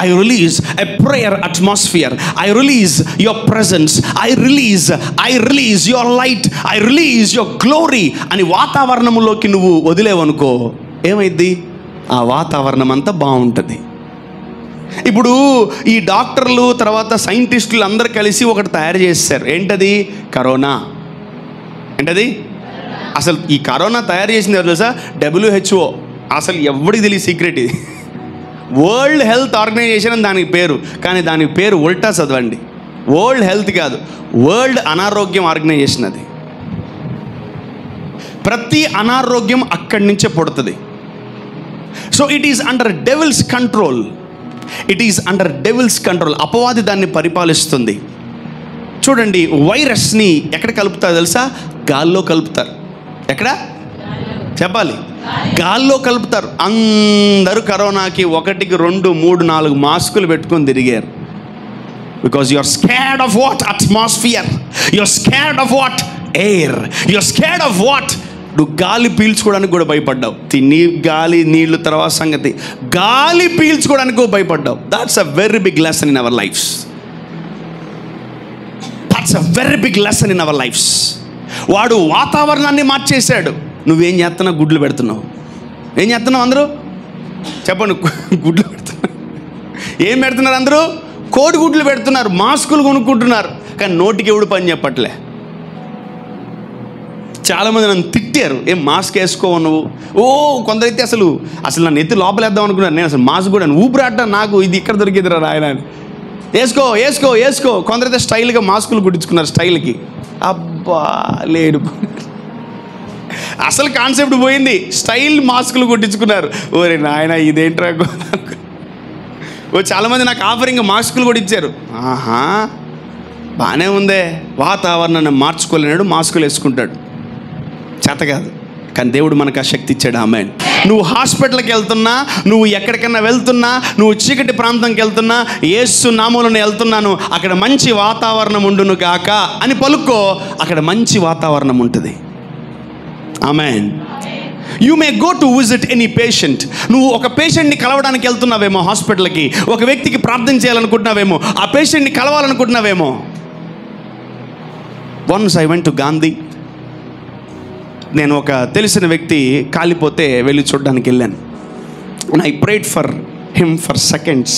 I release a prayer atmosphere. I release your presence. I release your light. I release your glory. అని వాతావరణంలోకి నువ్వు వదిలేవనుకో, ఏమైంది? ఆ వాతావరణం అంతా బాగుంటుంది. ఇప్పుడు ఈ డాక్టర్లు తర్వాత సైంటిస్టులు అందరూ కలిసి ఒకటి తయారు చేశారు. ఏంటది? కరోనా. ఏంటది? అసలు ఈ కరోనా తయారు చేసింది ఎవరు తెలుసా? WHO. అసలు ఎవరికి తెలియదు సీక్రెట్ ఇది. వరల్డ్ హెల్త్ ఆర్గనైజేషన్ అని దానికి పేరు, కానీ దానికి పేరు ఉల్టా చదవండి. వరల్డ్ హెల్త్ కాదు, వరల్డ్ అనారోగ్యం ఆర్గనైజేషన్ అది. ప్రతి అనారోగ్యం అక్కడి నుంచే పుడుతుంది. So it is under devil's control. It is under devil's control. అపవాది దాన్ని పరిపాలిస్తుంది. చూడండి, వైరస్ని ఎక్కడ కలుపుతారు తెలుసా? గాల్లో కలుపుతారు. ఎక్కడ చెప్పాలి? గాల్లో కలుపుతారు. అందరూ కరోనాకి 1, 2, 3, 4 మాస్కులు పెట్టుకొని తిరిగారు. Because you are scared of what? Atmosphere. You are scared of what? Air. You are scared of what? నువ్వు గాలి పీల్చుకోవడానికి కూడా భయపడ్డావు. తిని గాలి నీళ్ళు తర్వాత సంగతి, గాలి పీల్చుకోవడానికి కూడా భయపడ్డావు. That's a very big lesson in our lives. That's a very big lesson in our lives. వాడు వాతావరణాన్ని మార్చేశాడు. నువ్వేం చేస్తున్నావు? గుడ్లు పెడుతున్నావు. ఏం చేస్తున్నావు? అందరూ చెప్పండి. గుడ్లు పెడుతున్నారు. ఏం పెడుతున్నారు అందరూ? కోడి గుడ్లు పెడుతున్నారు, మాస్కులు కొనుక్కుంటున్నారు, కానీ నోటికి ఎవడు పని చెప్పట్లే. చాలామంది నన్ను తిట్టారు, ఏం మాస్క్ వేసుకోవు నువ్వు? కొందరైతే అసలు నన్ను ఎత్తి లోపలేద్దాం అనుకున్నారు. నేను అసలు మాస్క్ కూడా ఊపిరాట, నాకు ఇది ఇక్కడ దొరికిదిరా రాయన. వేసుకో వేసుకో వేసుకో. కొందరైతే స్టైల్గా మాస్కులు కుట్టించుకున్నారు స్టైల్కి. అబ్బా లేడు, అసలు కాన్సెప్ట్ పోయింది. స్టైల్ మాస్కులు కుట్టించుకున్నారు. ఓరే నాయన ఇదేంట్రా. చాలామంది నాకు ఆఫరింగ్ మాస్కులు కూడా ఇచ్చారు. ఆహా బాగానే ఉందే. వాతావరణాన్ని మార్చుకోలేనాడు, మాస్కులు వేసుకుంటాడు. చేత కాదు, కానీ దేవుడు మనకు ఆ శక్తి ఇచ్చాడు. ఆమేన్. నువ్వు హాస్పిటల్కి వెళ్తున్నా, నువ్వు ఎక్కడికైనా వెళ్తున్నా, నువ్వు చీకటి ప్రాంతంకి వెళ్తున్నా, యేసు నామములో వెళ్తున్నాను, అక్కడ మంచి వాతావరణం ఉండును గాక అని పలుకో, అక్కడ మంచి వాతావరణం ఉంటుంది. Amen. You may go to visit any patient. నువ్వు ఒక పేషెంట్ని కలవడానికి వెళ్తున్నావేమో హాస్పిటల్కి, ఒక వ్యక్తికి ప్రార్థన చేయాలనుకుంటున్నావేమో, ఆ పేషెంట్ని కలవాలనుకుంటున్నావేమో. Once I went to Gandhi. నేను ఒక తెలిసిన వ్యక్తి కాలిపోతే వెళ్ళి చూడడానికి వెళ్ళాను. And I prayed for him for seconds.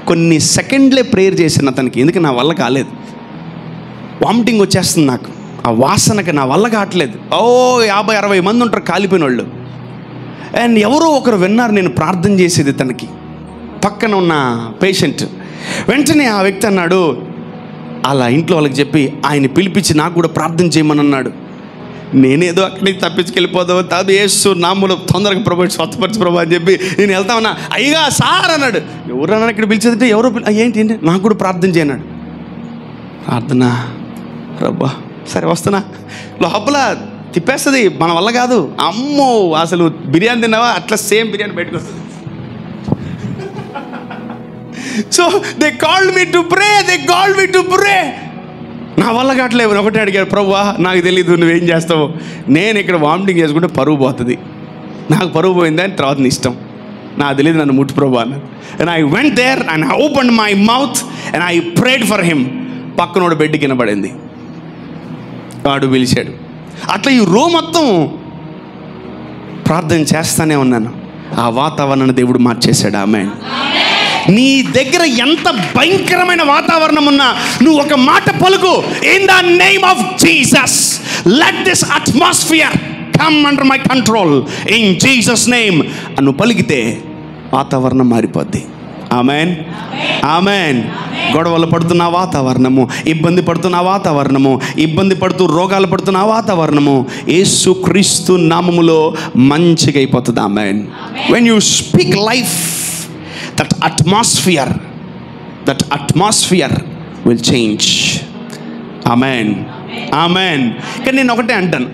కొన్ని సెకండ్లే ప్రేయర్ చేశాను అతనికి, ఎందుకు నా వల్ల కాలేదు. వామిటింగ్ వచ్చేస్తుంది నాకు, ఆ వాసనకి నా వల్ల కావట్లేదు. 50-60 మంది ఉంటారు కాలిపోయిన వాళ్ళు. అండ్ ఎవరో ఒకరు విన్నారు నేను ప్రార్థన చేసేది తనకి, పక్కన ఉన్న పేషెంట్. వెంటనే ఆ వ్యక్తి అన్నాడు, అలా ఇంట్లో వాళ్ళకి చెప్పి ఆయన పిలిపించి నాకు కూడా ప్రార్థన చేయమని అన్నాడు. నేనేదో అక్కడికి తప్పించుకెళ్ళిపోదాం, తాను యేసు నామములో తొందరగా ప్రభు స్వస్థపరచు ప్రభు అని చెప్పి నేను వెళ్తా ఉన్నా. అయ్యగా సార్ అన్నాడు. ఎవరన్నా ఇక్కడ పిలిచేదంటే ఎవరో ఏంటి నాకు కూడా ప్రార్థన చేయన్నాడు. ప్రార్థన ప్రభా సరే వస్తున్నా. లోపల తిప్పేస్తుంది, మన వల్ల కాదు. అమ్మో అసలు బిర్యానీ తిన్నావా, అట్లా సేమ్ బిర్యానీ బయటకు వస్తుంది. So they called me to pray. నా వల్ల కావట్లేదు. ఒకటే అడిగారు, ప్రభువా నాకు తెలీదు నువ్వేం చేస్తావు, నేను ఇక్కడ వామిటింగ్ చేసుకుంటే పరువు పోతుంది, నాకు పరువు పోయింది అని తర్వాత నీ ఇష్టం, నాకు తెలియదు, నన్ను ముట్టు ప్రభు అన్న. And I went there and I opened my mouth and I prayed for him. పక్కనోడు బెడ్ కింద పడింది, వాడు పిలిచాడు. అట్లా ఈ రో మొత్తం ప్రార్థన చేస్తానే ఉన్నాను. ఆ వాతావరణాన్ని దేవుడు మార్చేశాడు. ఆమేన్. నీ దగ్గర ఎంత భయంకరమైన వాతావరణం ఉన్నా నువ్వు ఒక మాట పలుకు, in the name of Jesus let this atmosphere come under my control in Jesus name అని పలికితే వాతావరణం మారిపోద్ది. ఆమేన్, ఆమేన్. గొడవలు పడుతున్న వాతావరణము, ఇబ్బంది పడుతున్న వాతావరణము, ఇబ్బంది పడుతూ రోగాలు పడుతున్న వాతావరణము యేసు క్రీస్తు నామములో మంచిగా అయిపోతుంది. Amen. When you speak life, that atmosphere will change. Amen. Amen. కానీ నేను ఒకటే అంటాను,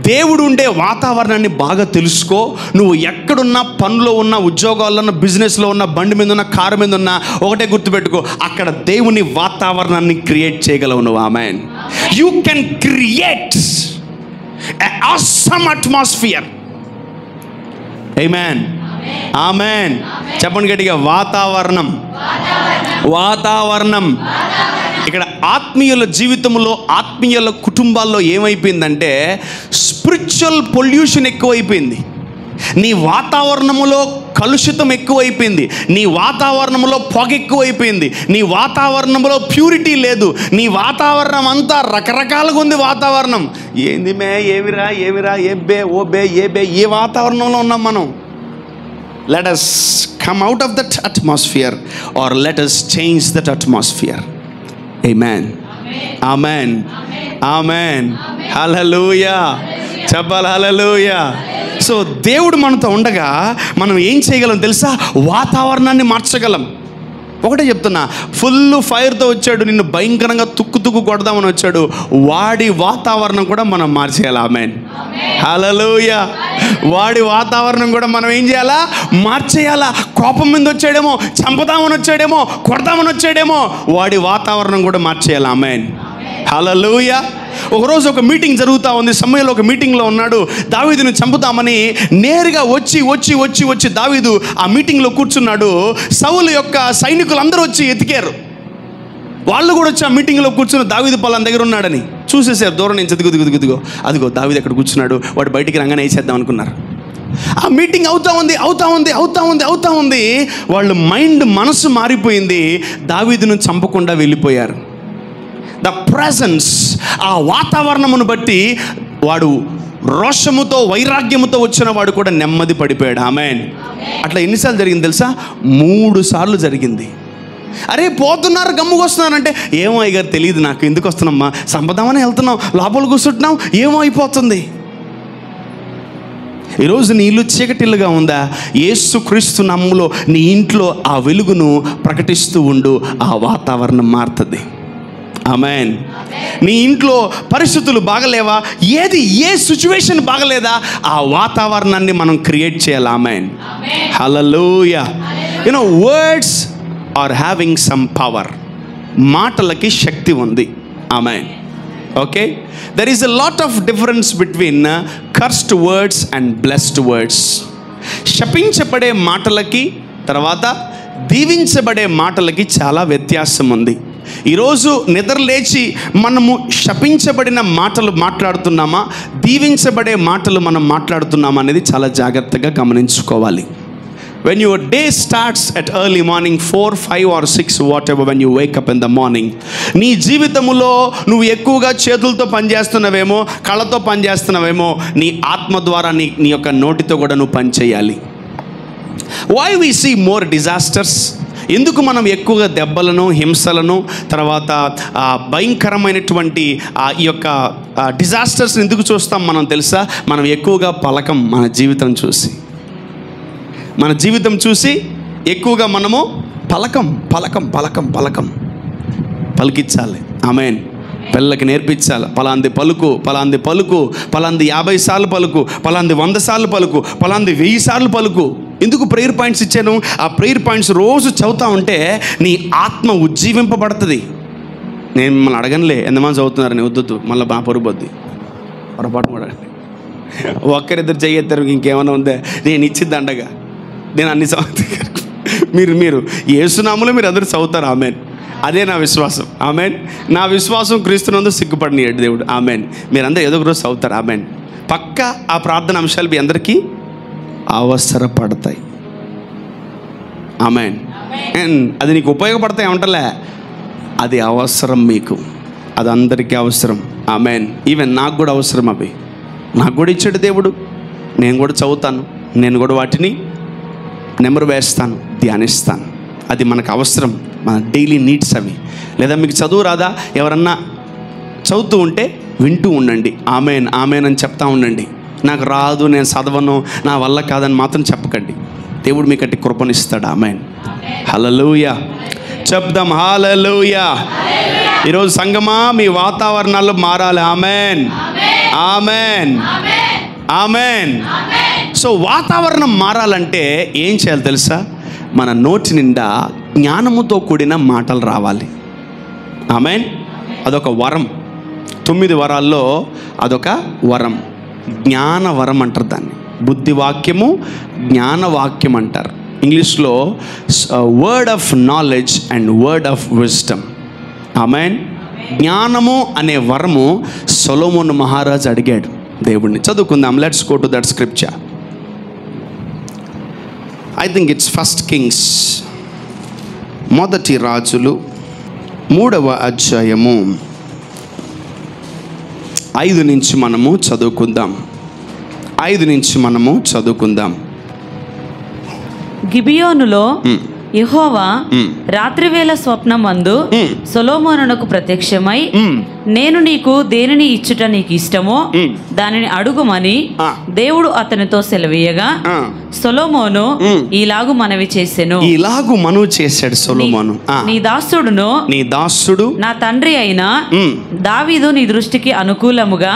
దేవుడు ఉండే వాతావరణాన్ని బాగా తెలుసుకో. నువ్వు ఎక్కడున్నా, పనిలో ఉన్నా, ఉద్యోగాల్లో ఉన్న, బిజినెస్లో ఉన్న, బండి మీద ఉన్న, కారు మీద ఉన్న, ఒకటే గుర్తుపెట్టుకో, అక్కడ దేవుని వాతావరణాన్ని క్రియేట్ చేయగలవు నువ్వు. Amen. You can create an awesome atmosphere. Amen. Amen. చెప్పండి గట్టిగా, వాతావరణం. వాతావరణం. ఇక్కడ ఆత్మీయుల జీవితంలో, ఆత్మీయుల కుటుంబాల్లో ఏమైపోయిందంటే స్పిరిచువల్ పొల్యూషన్ ఎక్కువైపోయింది. నీ వాతావరణములో కలుషితం ఎక్కువైపోయింది, నీ వాతావరణంలో పొగ ఎక్కువైపోయింది, నీ వాతావరణంలో ప్యూరిటీ లేదు, నీ వాతావరణం అంతా రకరకాలుగా ఉంది. వాతావరణం ఏంది మే, ఏవిరా ఏబే ఓబే ఏబే, ఏ వాతావరణంలో ఉన్నాం మనం? Let us come out of that atmosphere or let us change that atmosphere. Amen. Amen. Amen. Hallelujah. చెప్పాలి హల్లెలూయా. సో దేవుడు మనతో ఉండగా మనం ఏం చేయగలం తెలుసా? వాతావరణాన్ని మార్చగలం. ఒకటే చెప్తున్నా, ఫుల్ ఫైర్తో వచ్చాడు, నిన్ను భయంకరంగా తుక్కు కొడదామని వచ్చాడు, వాడి వాతావరణం కూడా మనం మార్చేయాలి. ఆమేన్. హల్లెలూయా. వాడి వాతావరణం కూడా మనం ఏం చేయాలా? మార్చేయాలా. కోపం మీద వచ్చాడేమో, చంపుదామని వచ్చాడేమో, కొడదామని వచ్చాడేమో, వాడి వాతావరణం కూడా మార్చేయాలి. ఆమేన్. హల్లెలూయా. ఒకరోజు ఒక మీటింగ్ జరుగుతూ ఉంది. సమయంలో ఒక మీటింగ్లో ఉన్నాడు. దావీదుని చంపుతామని నేరుగా వచ్చి దావీదు ఆ మీటింగ్లో కూర్చున్నాడు. సౌలు యొక్క సైనికులు అందరూ వచ్చి ఎతికారు. వాళ్ళు కూడా వచ్చి ఆ మీటింగ్లో కూర్చుని దావీదు పలానా దగ్గర ఉన్నాడని చూసేసారు. దూరం నుంచి దిగుదిగో అదిగో దావీదు ఎక్కడ కూర్చున్నాడు, వాడు బయటికి రంగానే వేసేద్దాం అనుకున్నారు. ఆ మీటింగ్ అవుతా ఉంది. వాళ్ళ మనసు మారిపోయింది. దావీదును చంపకుండా వెళ్ళిపోయారు. ద ప్రెజెన్స్, ఆ వాతావరణమును బట్టి వాడు రోషముతో, వైరాగ్యముతో వచ్చిన వాడు కూడా నెమ్మది పడిపోయాడు. ఆమేన్. అట్లా ఎన్నిసార్లు జరిగింది తెలుసా? 3 సార్లు జరిగింది. అరే పోతున్నారు, గమ్ముకు వస్తున్నారంటే ఏమో అయ్యగారు తెలియదు నాకు, ఎందుకు వస్తున్నామ్మా, సంపదామని వెళ్తున్నాం, లోపల కూర్చుంటున్నాం, ఏమో అయిపోతుంది. ఈరోజు నీ ఇల్లు చీకటిల్లుగా ఉందా? యేసుక్రీస్తు నామములో నీ ఇంట్లో ఆ వెలుగును ప్రకటిస్తూ ఉండు, ఆ వాతావరణం మారుతుంది. ఆమెన్. నీ ఇంట్లో పరిస్థితులు బాగలేవా, ఏ సిచ్యువేషన్ బాగలేదా, ఆ వాతావరణాన్ని మనం క్రియేట్ చేయాలి. Amen. Hallelujah. Words are having some power. మాటలకి శక్తి ఉంది. Amen. Okay, there is a lot of difference between cursed words and blessed words. శపించబడే మాటలకి తర్వాత దీవించబడే మాటలకి చాలా వ్యత్యాసం ఉంది. ఈరోజు నిద్రలేచి మనము శపించబడిన మాటలు మాట్లాడుతున్నామా, దీవించబడే మాటలు మనం మాట్లాడుతున్నామా అనేది చాలా జాగ్రత్తగా గమనించుకోవాలి. When your day starts at early morning, 4, 5 or 6, whatever, when you wake up in the morning, నీ జీవితములో నువ్వు ఎక్కువగా చేతులతో పనిచేస్తున్నావేమో, కళ్ళతో పనిచేస్తున్నావేమో, నీ ఆత్మ ద్వారా నీ యొక్క నోటితో కూడా నువ్వు పనిచేయాలి. Why we see more disasters? ఎందుకు మనం ఎక్కువగా దెబ్బలను, హింసలను, తర్వాత భయంకరమైనటువంటి ఈ యొక్క డిజాస్టర్స్ ఎందుకు చూస్తాం మనం తెలుసా? మనం ఎక్కువగా పలకం మన జీవితం చూసి, మన జీవితం చూసి ఎక్కువగా మనము పలకం పలకం పలకం పలకం పలికించాలి. ఆమెన్. పిల్లలకి నేర్పించాలి. పలాంది పలుకు, పలాంది పలుకు, పలాంది 50 సార్లు పలుకు, పలాంది 100 సార్లు పలుకు, పలాంది 1000 సార్లు పలుకు. ఎందుకు ప్రేయర్ పాయింట్స్ ఇచ్చాను? ఆ ప్రేయర్ పాయింట్స్ రోజు చదువుతా ఉంటే నీ ఆత్మ ఉజ్జీవింపబడుతుంది. నేను మిమ్మల్ని అడగనులే ఎంతమంది చదువుతున్నారని, వద్దు, మళ్ళీ మా పొరుబొద్ది పొరపాటు కూడా. ఒక్కరిద్దరు చెయ్యెత్తారు, ఇంకేమైనా ఉందే? నేను ఇచ్చింది దండగా, నేను అన్ని మీరు యేసునామములో మీరు అందరూ చదువుతారు. ఆమెన్. అదే నా విశ్వాసం. ఆమెన్. నా విశ్వాసం క్రీస్తునందు సిగ్గుపడిన దేవుడు. ఆమెన్. మీరందరూ ఏదో ఒక రోజు చదువుతారు. ఆమెన్. పక్కా ఆ ప్రార్థన అంశాలు మీ అందరికీ అవసరపడతాయి. ఆమెన్. అది నీకు ఉపయోగపడతాయి ఏమంటలే, అది అవసరం మీకు, అది అందరికీ అవసరం. ఆమెన్. ఈవెన్ నాకు కూడా అవసరం. అవి నాకు కూడా ఇచ్చాడు దేవుడు. నేను కూడా చదువుతాను, నేను కూడా వాటిని నెంబర్ వేస్తాను, ధ్యానిస్తాను. అది మనకు అవసరం, మన డైలీ నీడ్స్ అవి. లేదా మీకు చదువు రాదా? ఎవరన్నా చదువుతూ ఉంటే వింటూ ఉండండి. ఆమెన్ ఆమెన్ అని చెప్తా ఉండండి. నాకు రాదు, నేను చదవను, నా వల్ల కాదని మాత్రం చెప్పకండి. దేవుడు మీకు అట్టి కృపనిస్తాడు. ఆమెన్. హల్లెలూయా. చెప్దాం హల్లెలూయా. ఈరోజు సంగమా మీ వాతావరణాలు మారాలి. Amen amen amen. సో వాతావరణం మారాలంటే ఏం చేయాలి తెలుసా? మన నోటి నిండా జ్ఞానముతో కూడిన మాటలు రావాలి. ఆమెన్. అదొక వరం. 9 వరాల్లో అదొక వరం. జ్ఞాన వరం అంటారు దాన్ని. బుద్ధివాక్యము, జ్ఞానవాక్యం అంటారు. ఇంగ్లీష్లో word of knowledge and word of wisdom. Amen. జ్ఞానము అనే వరము సొలొమోను మహారాజు అడిగాడు దేవుడిని. చదువుకుందాం. Let's go to that scripture. I think it's 1 Kings, మొదటి రాజులు 3వ అధ్యాయము 5 నుంచి మనము చదువుకుందాం. 5 నుంచి మనము చదువుకుందాం. గిబియోనులో యెహోవా రాత్రివేళ స్వప్నమందు సొలొమోనునకు ప్రత్యక్షమై, నేను నీకు దేనిని ఇచ్చుట నీకు ఇష్టమో దానిని అడుగుమని దేవుడు అతనితో సెలవీయగా, సొలొమోను ఈలాగు మనవి చేసెను. ఇలాగు మనవి చేశాడు సొలొమోను. నీ దాసుడు నా తండ్రి అయిన దావీదు నీ దృష్టికి అనుకూలముగా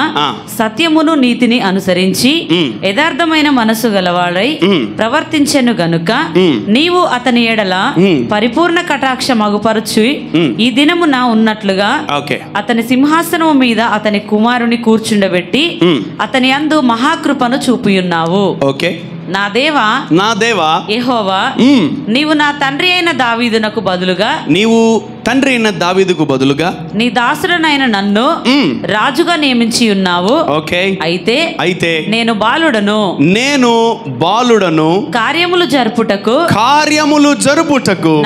సత్యమును నీతిని అనుసరించి యథార్థమైన మనసు గలవాడై ప్రవర్తించెను గనుక నీవు అతని ఎడల పరిపూర్ణ కటాక్ష మగుపరచు ఈ దినమున ఉన్నట్లుగా అతని సింహాసనము మీద అతని కుమారుని కూర్చుండబెట్టి అతని యందు మహాకృపను చూపియున్నావు. ఓకే. నా దేవా యెహోవా, నీవు నా తండ్రి అయిన దావీదునకు బదులుగా నీ దాసుడనైన నన్ను రాజుగా నియమించి ఉన్నావు. ఓకే. అయితే నేను బాలుడను కార్యములు జరుపుటకు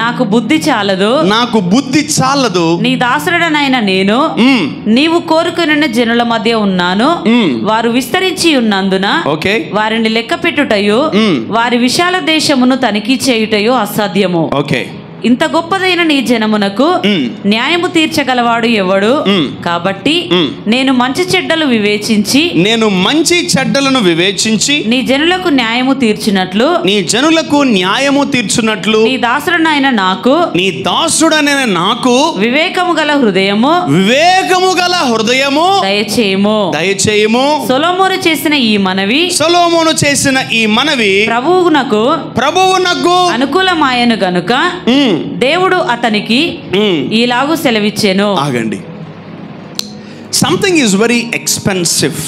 నాకు బుద్ధి చాలదు. నీ దాసుడనైన నేను నీవు కోరుకున్న జనుల మధ్య ఉన్నాను. వారు విస్తరించి ఉన్నందున వారిని లెక్క పెట్టుటయు వారి విశాల దేశమును తనిఖీ చేయుటయు అసాధ్యము. ఓకే. ఇంత గొప్పదైన నీ జనమునకు న్యాయము తీర్చగలవాడు ఎవడు? కాబట్టి నేను మంచి చెడ్డలు వివేచించి నీ జనులకు న్యాయము తీర్చినట్లు నీ దాసుడనైన నాకు వివేకము గల హృదయము దయచేయము. సొలొమోను చేసిన ఈ మనవి ప్రభువునకు అనుకూలమాయను గనుక దేవుడు అతనికి ఇలాగు సెలవిచ్చెను. ఆగండి. Something is very expensive,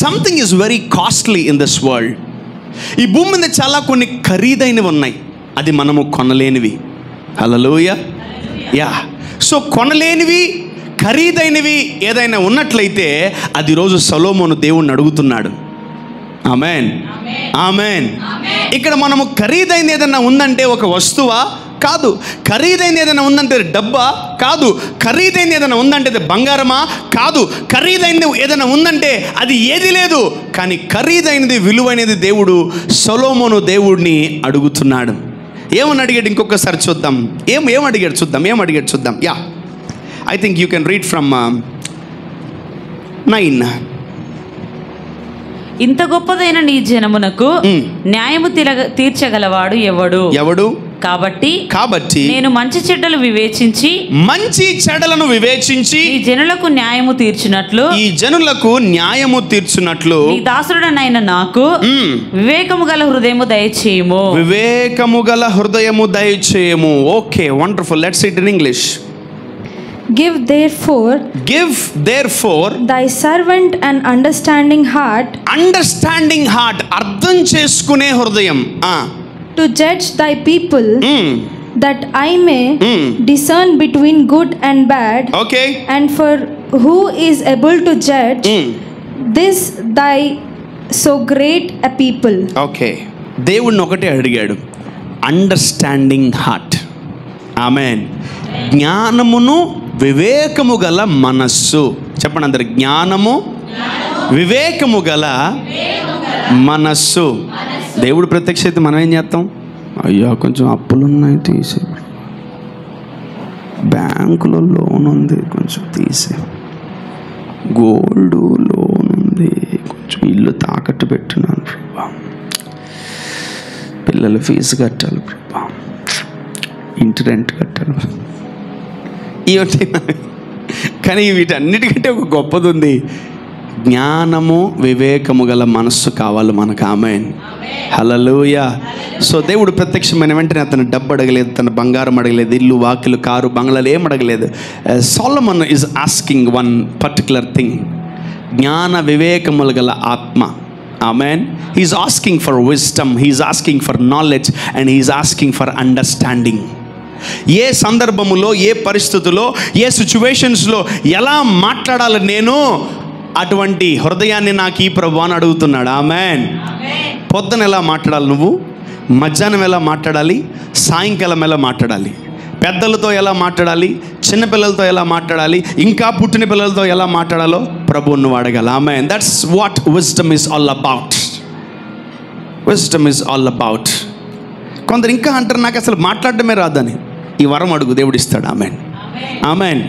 something is very costly in this world. ఈ భూమి మీద చాలా కొన్ని ఖరీదైనవి ఉన్నాయి, అది మనము కొనలేనివి. హల్లెలూయా. యా. సో కొనలేనివి ఖరీదైనవి ఏదైనా ఉన్నట్లయితే అది రోజు సొలొమోను దేవుణ్ణి అడుగుతున్నాడు. ఆమేన్, ఆమేన్. ఇక్కడ మనము ఖరీదైన ఏదైనా ఉందంటే ఒక వస్తువా? కాదు. ఖరీదైన ఏదైనా ఉందంటే డబ్బా? కాదు. ఖరీదైన ఏదైనా ఉందంటే అది బంగారమా? కాదు. ఖరీదైనది ఏదైనా ఉందంటే అది ఏది లేదు. కానీ ఖరీదైనది, విలువైనది దేవుడు సొలొమోను దేవుడిని అడుగుతున్నాడు. ఏమని అడిగాడు? ఇంకొకసారి చూద్దాం. ఏం అడిగాడు చూద్దాం. Yeah, I think you can read from 9. ఇంత గొప్పదైన నీ జనమునకు న్యాయము తీర్చగలవాడు ఎవడు? కాబట్టి నేను మంచి చెడ్డలను వివేచించి ఈ జనులకు న్యాయము తీర్చునట్లు నీ దాసుడనైన నాకు వివేకము గల హృదయము దయచేయము. Okay, wonderful. Let's read in English. Give therefore thy servant an understanding heart, అర్థం చేసుకునే హృదయం, to judge thy people, that I may discern between good and bad. Okay. And for who is able to judge this thy so great a people? Okay. దేవుడిని ఒకటే అడిగాడు, understanding heart. ఆమేన్. జ్ఞానమును వివేకము గల మనస్సు. చెప్పండి అందరు, జ్ఞానము వివేకము గల మనస్సు. దేవుడు ప్రత్యక్షత మనం ఏం చేస్తాం? అయ్యా కొంచెం అప్పులున్నాయి తీసి, బ్యాంకులో లోన్ ఉంది కొంచెం తీసి, గోల్డ్ లోన్ ఉంది కొంచెం, ఇల్లు తాకట్టు పెట్టినాను ప్రభా, పిల్లల ఫీజు కట్టాలి ప్రభా, ఇంటి రెంట్ కట్టాలి. ఇవన్నీ కానీ వీటన్నిటికంటే ఒక గొప్పది ఉంది, జ్ఞానము వివేకము గల మనస్సు కావాలి మనకు. ఆమేన్, హల్లెలూయా. సో దేవుడు ప్రత్యక్షమైన వెంటనే అతను డబ్బు అడగలేదు, తన బంగారం అడగలేదు, ఇల్లు వాకిలు కారు బంగ్లాలు ఏం అడగలేదు. Solomon is asking one particular thing, జ్ఞాన వివేకములు గల ఆత్మ. Amen. He's asking for wisdom, he's asking for knowledge and he's asking for understanding. ఏ సందర్భములో, ఏ పరిస్థితుల్లో, ఏ సిచ్యువేషన్స్లో ఎలా మాట్లాడాలి నేను, అటువంటి హృదయాన్ని నాకు ఈ ప్రభు అని అడుగుతున్నాడు. ఆమేన్. పొద్దున ఎలా మాట్లాడాలి నువ్వు, మధ్యాహ్నం ఎలా మాట్లాడాలి, సాయంకాలం ఎలా మాట్లాడాలి, పెద్దలతో ఎలా మాట్లాడాలి, చిన్నపిల్లలతో ఎలా మాట్లాడాలి, ఇంకా పుట్టిన పిల్లలతో ఎలా మాట్లాడాలో ప్రభువు నువ్వు అడగాలి. Amen. That's what wisdom is all about. Wisdom is all about. కొందరు ఇంకా అంటారు నాకు అసలు మాట్లాడడమే రాదని, ఈ వరం అడుగు, దేవుడు ఇస్తాడు. ఆమేన్, ఆమేన్.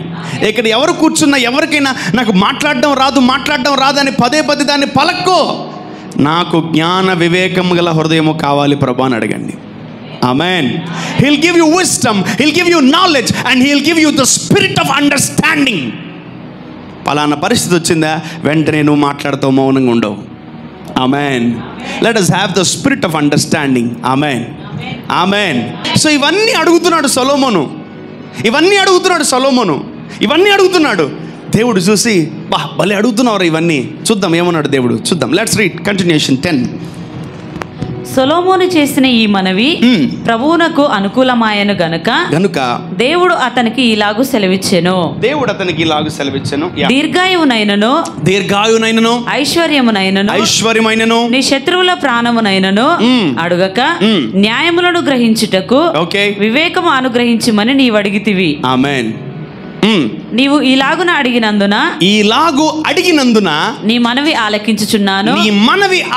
ఇక్కడ ఎవరు కూర్చున్నా ఎవరికైనా నాకు మాట్లాడడం రాదని పదే దాన్ని పలక్కో, నాకు జ్ఞాన వివేకం గల హృదయము కావాలి ప్రభా అని అడగండి. Amen. He'll give you wisdom, he'll give you knowledge and he'll give you the spirit of understanding. పలానా పరిస్థితి వచ్చిందా, వెంటనే నువ్వు మాట్లాడుతావు, మౌనంగా ఉండవు. Amen. Let us have the spirit of understanding. Amen, amen. So ఇవన్నీ అడుగుతున్నాడు సొలొమోను, ఇవన్నీ అడుగుతున్నాడు. దేవుడు చూసి భలే అడుగుతున్నావు ఇవన్నీ, చూద్దాం ఏమన్నాడు దేవుడు, చూద్దాం. Let's read continuation 10. సొలొమోను చేసిన ఈ మనవి ప్రభువునకు అనుకూలమాయను గనుక దేవుడు అతనికి ఇలాగు సెలవిచ్చెను. దీర్ఘాయువునైనను ఐశ్వర్యమునైనను నీ శత్రువుల ప్రాణమునైనను అడుగక న్యాయములను గ్రహించుటకు వివేకము అనుగ్రహించమని నీవు అడిగితివి. ఆమేన్. నీవు ఇలాగున అడిగినందున నీ మనవి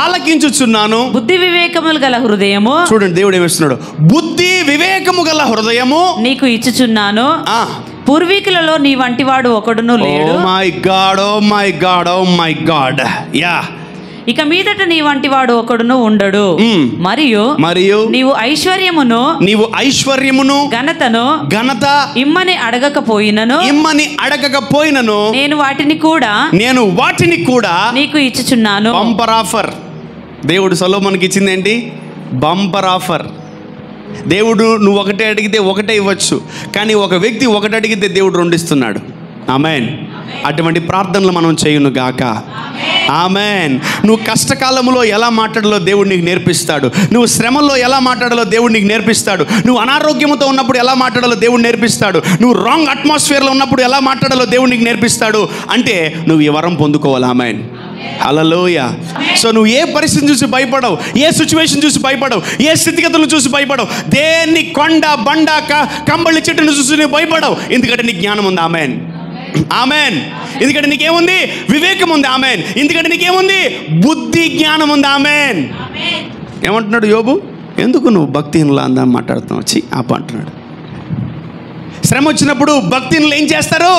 ఆలకించుచున్నాను. బుద్ధి వివేకములు గల హృదయము, చూడండి దేవుడు ఏమిస్తున్నాడు, బుద్ధి వివేకము గల హృదయము నీకు ఇచ్చుచున్నాను. పూర్వీకులలో నీ వంటి వాడు ఒకడును లేడు. My God yeah. ఇక మీదట నీ వంటి వాడు ఒకడును ఉండడు. మరియు నీవు ఐశ్వర్యమును ఘనత ఇమ్మని అడగకపోయినను నేను వాటిని కూడా నీకు ఇచ్చుచున్నాను. బంపర్ ఆఫర్ దేవుడు సొలొమోనుకి ఇచ్చింది ఏంటి? Bumper offer. దేవుడు నువ్వు ఒకటే అడిగితే ఒకటే ఇవ్వచ్చు, కానీ ఒక వ్యక్తి ఒకటి అడిగితే దేవుడు రెండు ఇస్తున్నాడు. ఆమెన్. అటువంటి ప్రార్థనలు మనం చేయును గాక. ఆమెన్. నువ్వు కష్టకాలంలో ఎలా మాట్లాడాలో దేవుడు నీకు నేర్పిస్తాడు. నువ్వు శ్రమల్లో ఎలా మాట్లాడాలో దేవుడు నీకు నేర్పిస్తాడు. నువ్వు అనారోగ్యంతో ఉన్నప్పుడు ఎలా మాట్లాడాలో దేవుడు నేర్పిస్తాడు. నువ్వు రాంగ్ అట్మాస్ఫియర్లో ఉన్నప్పుడు ఎలా మాట్లాడాలో దేవుడు నీకు నేర్పిస్తాడు. అంటే నువ్వు ఈ వరం పొందుకోవాలి. ఆమెన్. హల్లెలూయా. సో నువ్వు ఏ పరిస్థితిని చూసి భయపడవు, ఏ సిచ్యువేషన్ చూసి భయపడవు, ఏ స్థితిగతులను చూసి భయపడవు, దేన్ని కొండ బండ కంబళి చెట్టును చూసి నువ్వు భయపడవు. ఎందుకంటే నీకు జ్ఞానం ఉంది. ఆమెన్. ఆమెన్. ఎందుకంటే నీకేముంది? వివేకం ఉంది. ఆమెన్. ఎందుకంటే నీకేముంది? బుద్ధి జ్ఞానం ఉంది. ఆమెన్. ఏమంటున్నాడు యోబు? ఎందుకు నువ్వు భక్తిహీనులా అందని మాట్లాడుతున్నావు? వచ్చి అంటున్నాడు. శ్రమ వచ్చినప్పుడు భక్తిహీనులు ఏం చేస్తారు?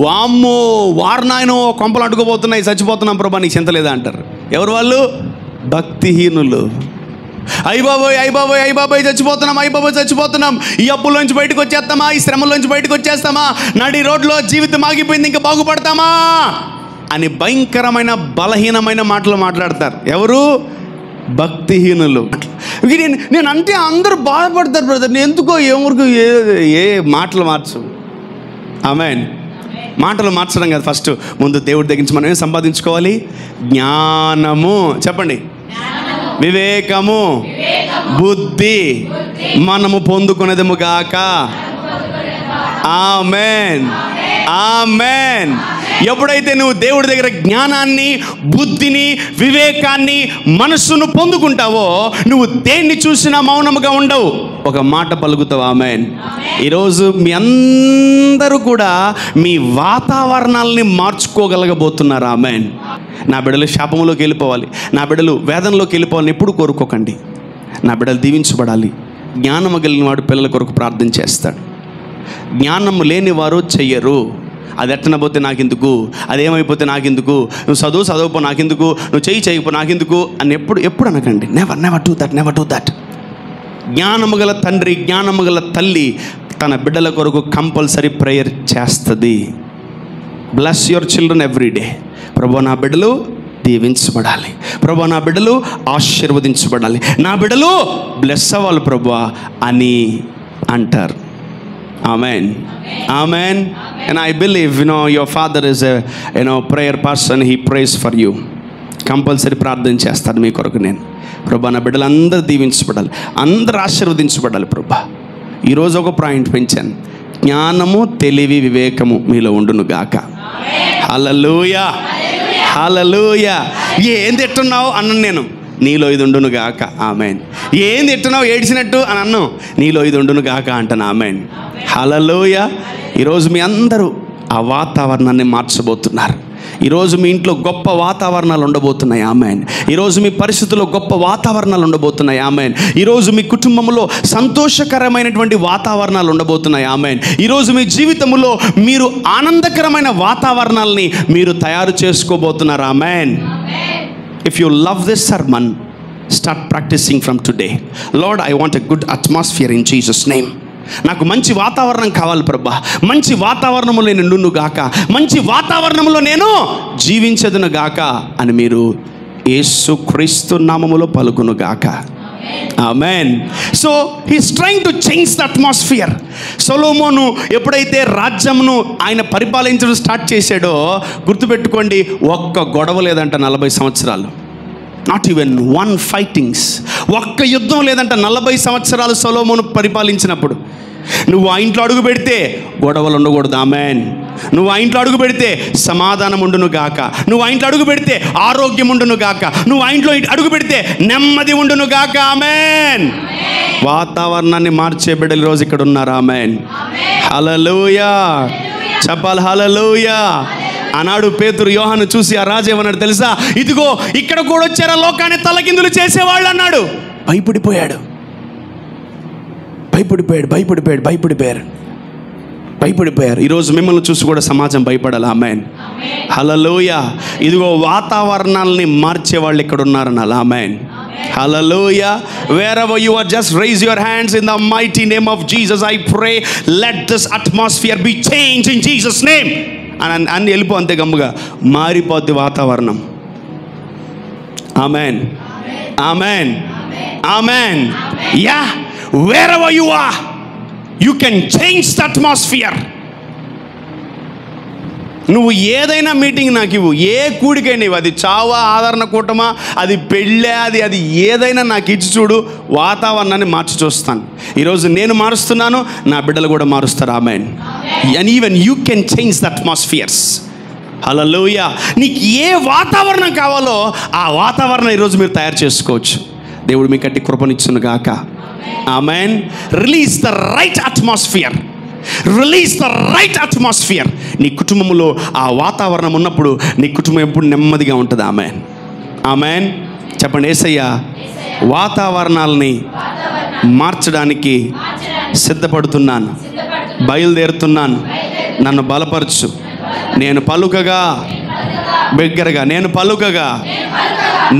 వామ్మో వారనాయనో కొంపలు అంటుకోబోతున్నాయి, చచ్చిపోతున్నాం ప్రభా, నీకు చింత లేదా అంటారు. ఎవరు వాళ్ళు? భక్తిహీనులు. అయ్యబాబోయ్ చచ్చిపోతున్నాం, ఈ అప్పుల్లోంచి బయటకు వచ్చేస్తామా, ఈ శ్రమలోంచి బయటకు వచ్చేస్తామా, నడి రోడ్లో జీవితం ఆగిపోయింది, ఇంకా బాగుపడతామా అని భయంకరమైన బలహీనమైన మాటలు మాట్లాడతారు. ఎవరు? భక్తిహీనులు. నేను అంటే అందరూ బాధపడతారు బ్రదర్, నేను ఎందుకో ఎవరికి ఏ మాటలు మార్చు. ఆమెన్. మాటలు మార్చడం కాదు, ఫస్ట్ ముందు దేవుడి దగ్గర నుంచి మనం ఏం సంపాదించుకోవాలి? జ్ఞానము. చెప్పండి. వివేకము, బుద్ధి మనము పొందుకునేదము గాక. ఆమెన్. ఆమెన్. ఎప్పుడైతే నువ్వు దేవుడి దగ్గర జ్ఞానాన్ని, బుద్ధిని, వివేకాన్ని, మనస్సును పొందుకుంటావో నువ్వు దేన్ని చూసినా మౌనముగా ఉండవు, ఒక మాట పలుకుతావు. ఆమెన్. ఈరోజు మీ అందరూ కూడా మీ వాతావరణాలని మార్చుకోగలగబోతున్నారు. ఆమెన్. నా బిడ్డలు శాపంలోకి వెళ్ళిపోవాలి, నా బిడ్డలు వేదనలోకి వెళ్ళిపోవాలని ఎప్పుడు కోరుకోకండి. నా బిడ్డలు దీవించబడాలి. జ్ఞానము కలిగిన వాడు పిల్లల కొరకు ప్రార్థన చేస్తాడు. జ్ఞానము లేని వారు చెయ్యరు. అది ఎట్టనపోతే నాకెందుకు, అదేమైపోతే నాకెందుకు, నువ్వు చదువుపో నాకెందుకు, నువ్వు చేయపో నాకెందుకు అని ఎప్పుడు అనకండి. Never do that. జ్ఞానము గల తండ్రి, జ్ఞానము గల తల్లి తన బిడ్డల కొరకు కంపల్సరీ ప్రేయర్ చేస్తుంది. Bless your children every day. ప్రభు నా బిడ్డలు దీవించబడాలి, ప్రభు నా బిడ్డలు ఆశీర్వదించబడాలి, నా బిడ్డలు బ్లెస్ అవ్వాలి ప్రభు అని అంటారు. Amen. Amen. And I believe, your father is a, prayer person. He prays for you. Compulsory ప్రార్థన చేస్తాను మీ కొరకు. నేను ప్రభా నా బిడ్డలు అందరూ దీవించబడాలి, అందరూ ఆశీర్వదించబడాలి ప్రభా. ఈరోజు ఒక పాయింట్ పెంచాను, జ్ఞానము, తెలివి, వివేకము మీలో ఉండును గాక. హల్లెలూయా. హల్లెలూయా. ఏం తిట్టున్నావు అన్నాను నేను, నీలో ఇది ఉండును గాక. ఆమెన్. ఏం తిట్టున్నావు ఏడ్చినట్టు అని అన్ను, నీలో ఇది ఉండును గాక అంటాను. ఆమెన్. హల్లెలూయా. ఈరోజు మీ అందరూ ఆ వాతావరణాన్ని మార్చబోతున్నారు. ఈరోజు మీ ఇంట్లో గొప్ప వాతావరణాలు ఉండబోతున్నాయి. ఆమెన్. ఈరోజు మీ పరిస్థితుల్లో గొప్ప వాతావరణాలు ఉండబోతున్నాయి. ఆమెన్. ఈరోజు మీ కుటుంబంలో సంతోషకరమైనటువంటి వాతావరణాలు ఉండబోతున్నాయి. ఆమెన్. ఈరోజు మీ జీవితంలో మీరు ఆనందకరమైన వాతావరణాలని మీరు తయారు చేసుకోబోతున్నారు. Amen. If you love this sermon, start practicing from today. Lord, I want a good atmosphere in Jesus' name. నాకు మంచి వాతావరణం కావాలి ప్రభా, మంచి వాతావరణంలో నేను ఉండును గాక, మంచి వాతావరణంలో నేను జీవించదును గాక అని మీరు యేసుక్రీస్తు నామములో పలుకును గాక. Amen. So he's trying to change the atmosphere. Solomon ఎప్పుడైతే రాజ్యమును ఆయన పరిపాలించడం స్టార్ట్ చేశాడో, గుర్తుపెట్టుకోండి, ఒక్క గొడవ లేదంట 40 సంవత్సరాలు. Not even one fightings. ఒక్క యుద్ధం లేదంట 40 సంవత్సరాలు సొలొమోను పరిపాలించినప్పుడు. నువ్వు ఆ ఇంట్లో అడుగు పెడితే గొడవలు ఉండకూడదు. ఆమెన్. నువ్వు ఆ ఇంట్లో అడుగు పెడితే సమాధానం ఉండును గాక. నువ్వు ఆ ఇంట్లో అడుగు పెడితే ఆరోగ్యం ఉండును గాక. నువ్వు ఆ ఇంట్లో అడుగు పెడితే నెమ్మది ఉండును గాక. ఆమెన్. వాతావరణాన్ని మార్చే బిడ్డలు రోజు ఇక్కడ ఉన్నారు. ఆమెన్. హల్లెలూయా. చెప్పాలి హల్లెలూయా. ఆనాడు పేతురు యోహాను చూసి ఆ రాజు ఏమన్నాడు తెలుసా? ఇదిగో ఇక్కడ కూడా వచ్చారా లోకాన్ని తలకిందులు చేసేవాళ్ళు అన్నాడు. భయపడిపోయాడు. ఈరోజు మిమ్మల్ని చూసి కూడా సమాజం భయపడాలి. ఆమేన్, హల్లెలూయా. ఇదిగో వాతావరణాలని మార్చే వాళ్ళు ఇక్కడ ఉన్నారన్నాలి. ఆమేన్, hallelujah. Wherever you are, just raise your hands in the mighty name of Jesus. I pray, let this atmosphere be changed in Jesus name. అని వెళ్ళిపో, అంతే గమ్ముగా మారిపోద్ది వాతావరణం. Amen, amen, amen. Yeah, wherever you are, you can change the atmosphere. నువ్వు ఏదైనా meeting నాకు ఇవ్వు, ఏ కూడికైనా ఇవ్వు, అది చావా, ఆదరణ కూటమా, అది పెళ్ళే, అది ఏదైనా నాకు ఇచ్చి చూడు, వాతావరణాన్ని మార్చి చూస్తాను. ఈరోజు నేను మారుస్తున్నాను, నా బిడ్డలు కూడా మారుస్తారు. Amen. And even you can change the atmospheres. Hallelujah. నీకు ఏ వాతావరణం కావాలో ఆ వాతావరణం ఈరోజు మీరు తయారు చేసుకోవచ్చు. దేవుడు మీకు అట్టి కృపనిచ్చును గాక. Amen. Release the right atmosphere. Release the right atmosphere. నీ కుటుంబంలో ఆ వాతావరణం ఉన్నప్పుడు నీ కుటుంబం ఎప్పుడు నెమ్మదిగా ఉంటుంది. ఆమేన్, ఆమేన్. చెప్పండి, యేసయ్యా వాతావరణాలని మార్చడానికి సిద్ధపడుతున్నాను, బయలుదేరుతున్నాను, నన్ను బలపరచు. నేను పలుకగా, బిగ్గరగా, నేను పలుకగా,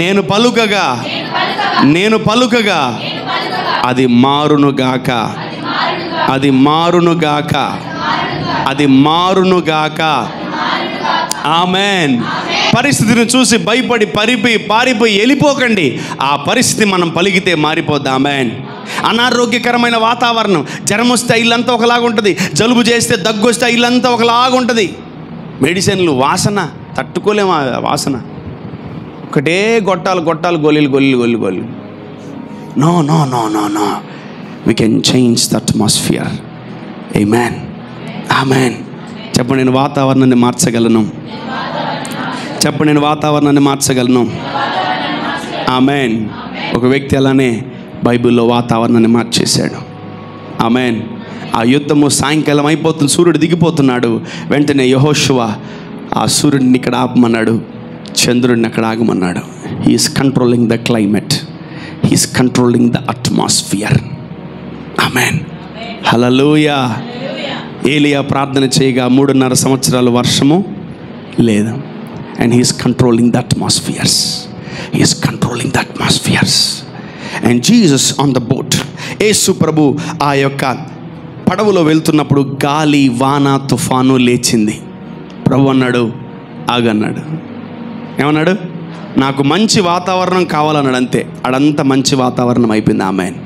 నేను పలుకగా, నేను పలుకగా, అది మారునుగాక, అది మారునుగాక, అది మారునుగాక. ఆమేన్. పరిస్థితిని చూసి భయపడి పారిపోయి వెళ్ళిపోకండి. ఆ పరిస్థితి మనం పలికితే మారిపోద్ది. ఆమేన్. అనారోగ్యకరమైన వాతావరణం, జ్వరం వస్తే ఇల్లంతా ఒకలాగా ఉంటుంది, జలుబు చేస్తే దగ్గు వస్తే ఇల్లంతా ఒకలాగా ఉంటుంది. మెడిసిన్లు వాసన తట్టుకోలేము, వాసన ఒకటే గొట్టాలు గొల్లీలు. No no no no no, we can change the atmosphere. Amen, amen. చెప్పండి, నేను వాతావరణాన్ని మార్చగలను. చెప్పండి, నేను వాతావరణాన్ని మార్చగలను. ఆమేన్. ఒక వ్యక్తి అలానే బైబిల్లో వాతావరణాన్ని మార్చేశాడు. ఆమేన్. ఆ యుద్ధము సాయంకాలం అయిపోతుంది, సూర్యుడు దిగిపోతున్నాడు. వెంటనే యెహోషువ ఆ సూర్యుడిని ఇక్కడ ఆపమన్నాడు, చంద్రుడిని అక్కడ ఆగమన్నాడు. He's controlling the climate, he's controlling the atmosphere. Amen, hallelujah. ఏలియా ప్రార్థన చేయగా 3.5 సంవత్సరాలు వర్షము లేదు. And he's controlling the atmospheres, he's controlling the atmospheres. And Jesus on the boat, యేసు ప్రభు ఆ యొక్క పడవలో వెళ్తున్నప్పుడు గాలి, వాన, తుఫాను లేచింది. ప్రభు అన్నాడు, ఆగన్నాడు. ఏమన్నాడు? నాకు మంచి వాతావరణం కావాలన్నాడు. అంతే, అడంతా మంచి వాతావరణం అయిపోయింది. ఆమేన్,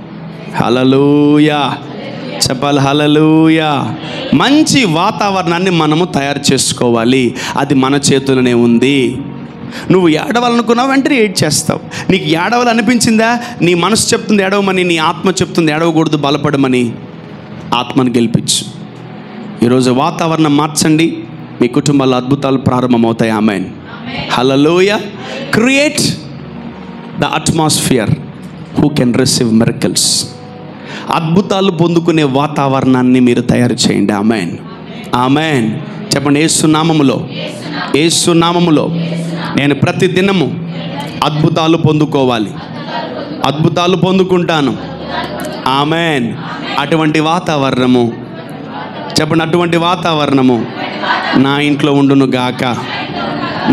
హల్లెలూయా. చెప్పాలి, హల్లెలూయా. మంచి వాతావరణాన్ని మనము తయారు చేసుకోవాలి. అది మన చేతుల్లోనే ఉంది. నువ్వు ఏడవాలనుకున్నావు, వెంటనే ఏడ్చేస్తావు. నీకు ఏడవాలి అనిపించిందా? నీ మనసు చెప్తుంది ఏడవమని, నీ ఆత్మ చెప్తుంది ఏడవకూడదు, బలపడమని. ఆత్మను గెలిపించు. ఈరోజు వాతావరణం మార్చండి, మీ కుటుంబాల్లో అద్భుతాలు ప్రారంభమవుతాయి. Amen, hallelujah. Create the atmosphere who can receive miracles. అద్భుతాలు పొందుకునే వాతావరణాన్ని మీరు తయారు చేయండి. ఆమేన్, ఆమేన్. చెప్పండి, యేసు నామములో, యేసు నామములో నేను ప్రతి దినము అద్భుతాలు పొందుకోవాలి, అద్భుతాలు పొందుకుంటాను. ఆమేన్. అటువంటి వాతావరణము, చెప్పండి, అటువంటి వాతావరణము నా ఇంట్లో ఉండును గాక,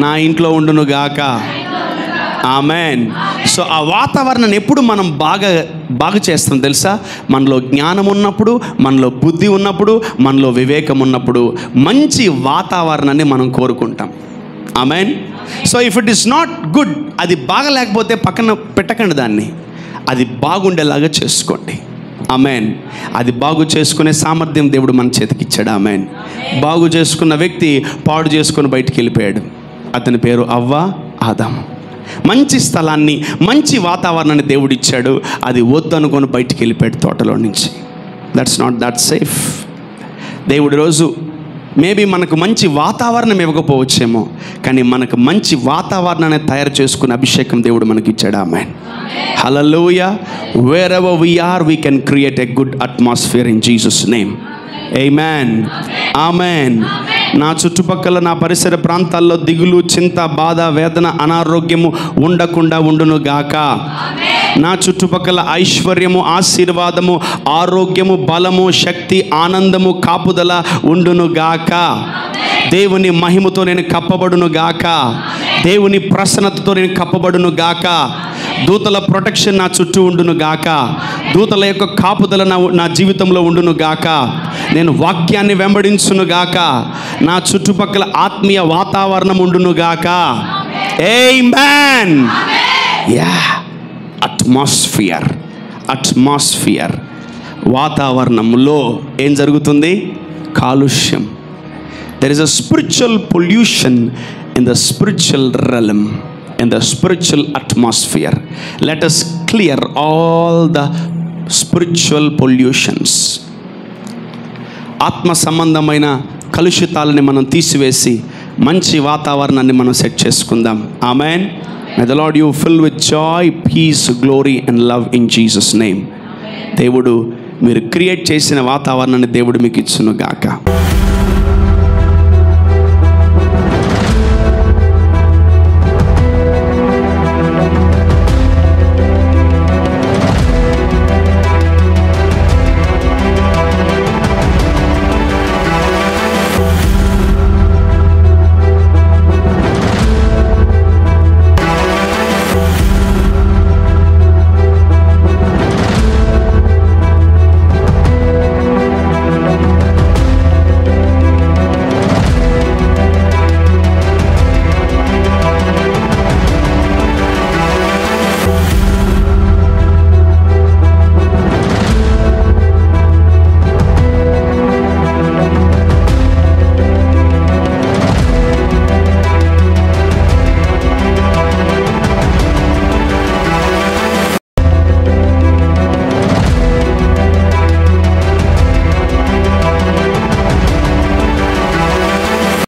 నా ఇంట్లో ఉండును గాక. ఆమేన్. సో ఆ వాతావరణాన్ని ఎప్పుడు మనం బాగా చేస్తాం తెలుసా? మనలో జ్ఞానం ఉన్నప్పుడు, మనలో బుద్ధి ఉన్నప్పుడు, మనలో వివేకం ఉన్నప్పుడు మంచి వాతావరణాన్ని మనం కోరుకుంటాం. Amen. So if it is not good, అది బాగా లేకపోతే పక్కన పెట్టకండి, దాన్ని అది బాగుండేలాగా చేసుకోండి. ఆమేన్. అది బాగు చేసుకునే సామర్థ్యం దేవుడు మన చేతికి ఇచ్చాడు. ఆమేన్. బాగు చేసుకున్న వ్యక్తి పాడు చేసుకుని బయటికి వెళ్ళిపోయాడు. అతని పేరు అవ్వ, ఆదాము. మంచి స్థలాన్ని, మంచి వాతావరణాన్ని దేవుడు ఇచ్చాడు. అది వద్దు అనుకొని బయటికి వెళ్ళిపోయాడు తోటలో నుంచి. That's not that safe. దేవుడి రోజు మేబీ మనకు మంచి వాతావరణం ఇవ్వకపోవచ్చేమో, కానీ మనకు మంచి వాతావరణాన్ని తయారు చేసుకునే అభిషేకం దేవుడు మనకి ఇచ్చాడు. ఆమేన్, హల్లెలూయా. wherever we are, we can create a good atmosphere in Jesus name. Amen, amen. నా చుట్టుపక్కల నా పరిసర ప్రాంతాల్లో దిగులు, చింత, బాధ, వేదన, అనారోగ్యము ఉండకుండా ఉండును గాక. నా చుట్టుపక్కల ఐశ్వర్యము, ఆశీర్వాదము, ఆరోగ్యము, బలము, శక్తి, ఆనందము, కాపుదల ఉండును గాక. దేవుని మహిమతో నేను కప్పబడును గాక. దేవుని ప్రసన్నతతో నేను కప్పబడును గాక. దూతల ప్రొటెక్షన్ నా చుట్టూ ఉండును గాక. దూతల యొక్క కాపుదల నా జీవితంలో ఉండును గాక. నేను వాక్యాన్ని వెంబడించును గాక. నా చుట్టుపక్కల ఆత్మీయ వాతావరణం ఉండును గాక. ఆమేన్. యా, అట్మాస్ఫియర్ వాతావరణంలో ఏం జరుగుతుంది? కాలుష్యం. There is a spiritual pollution in the spiritual realm, in the spiritual atmosphere. Let us clear all the spiritual pollutions. ఆత్మ సంబంధమైన కలుషితాలని మనం తీసివేసి మంచి వాతావరణాన్ని మనం సెట్ చేసుకుందాం. ఆమేన్. May the Lord you fill with joy, peace, glory and love in Jesus name. దేవుడు మీరు క్రియేట్ చేసిన వాతావరణాన్ని దేవుడు మీకు ఇచ్చును గాక.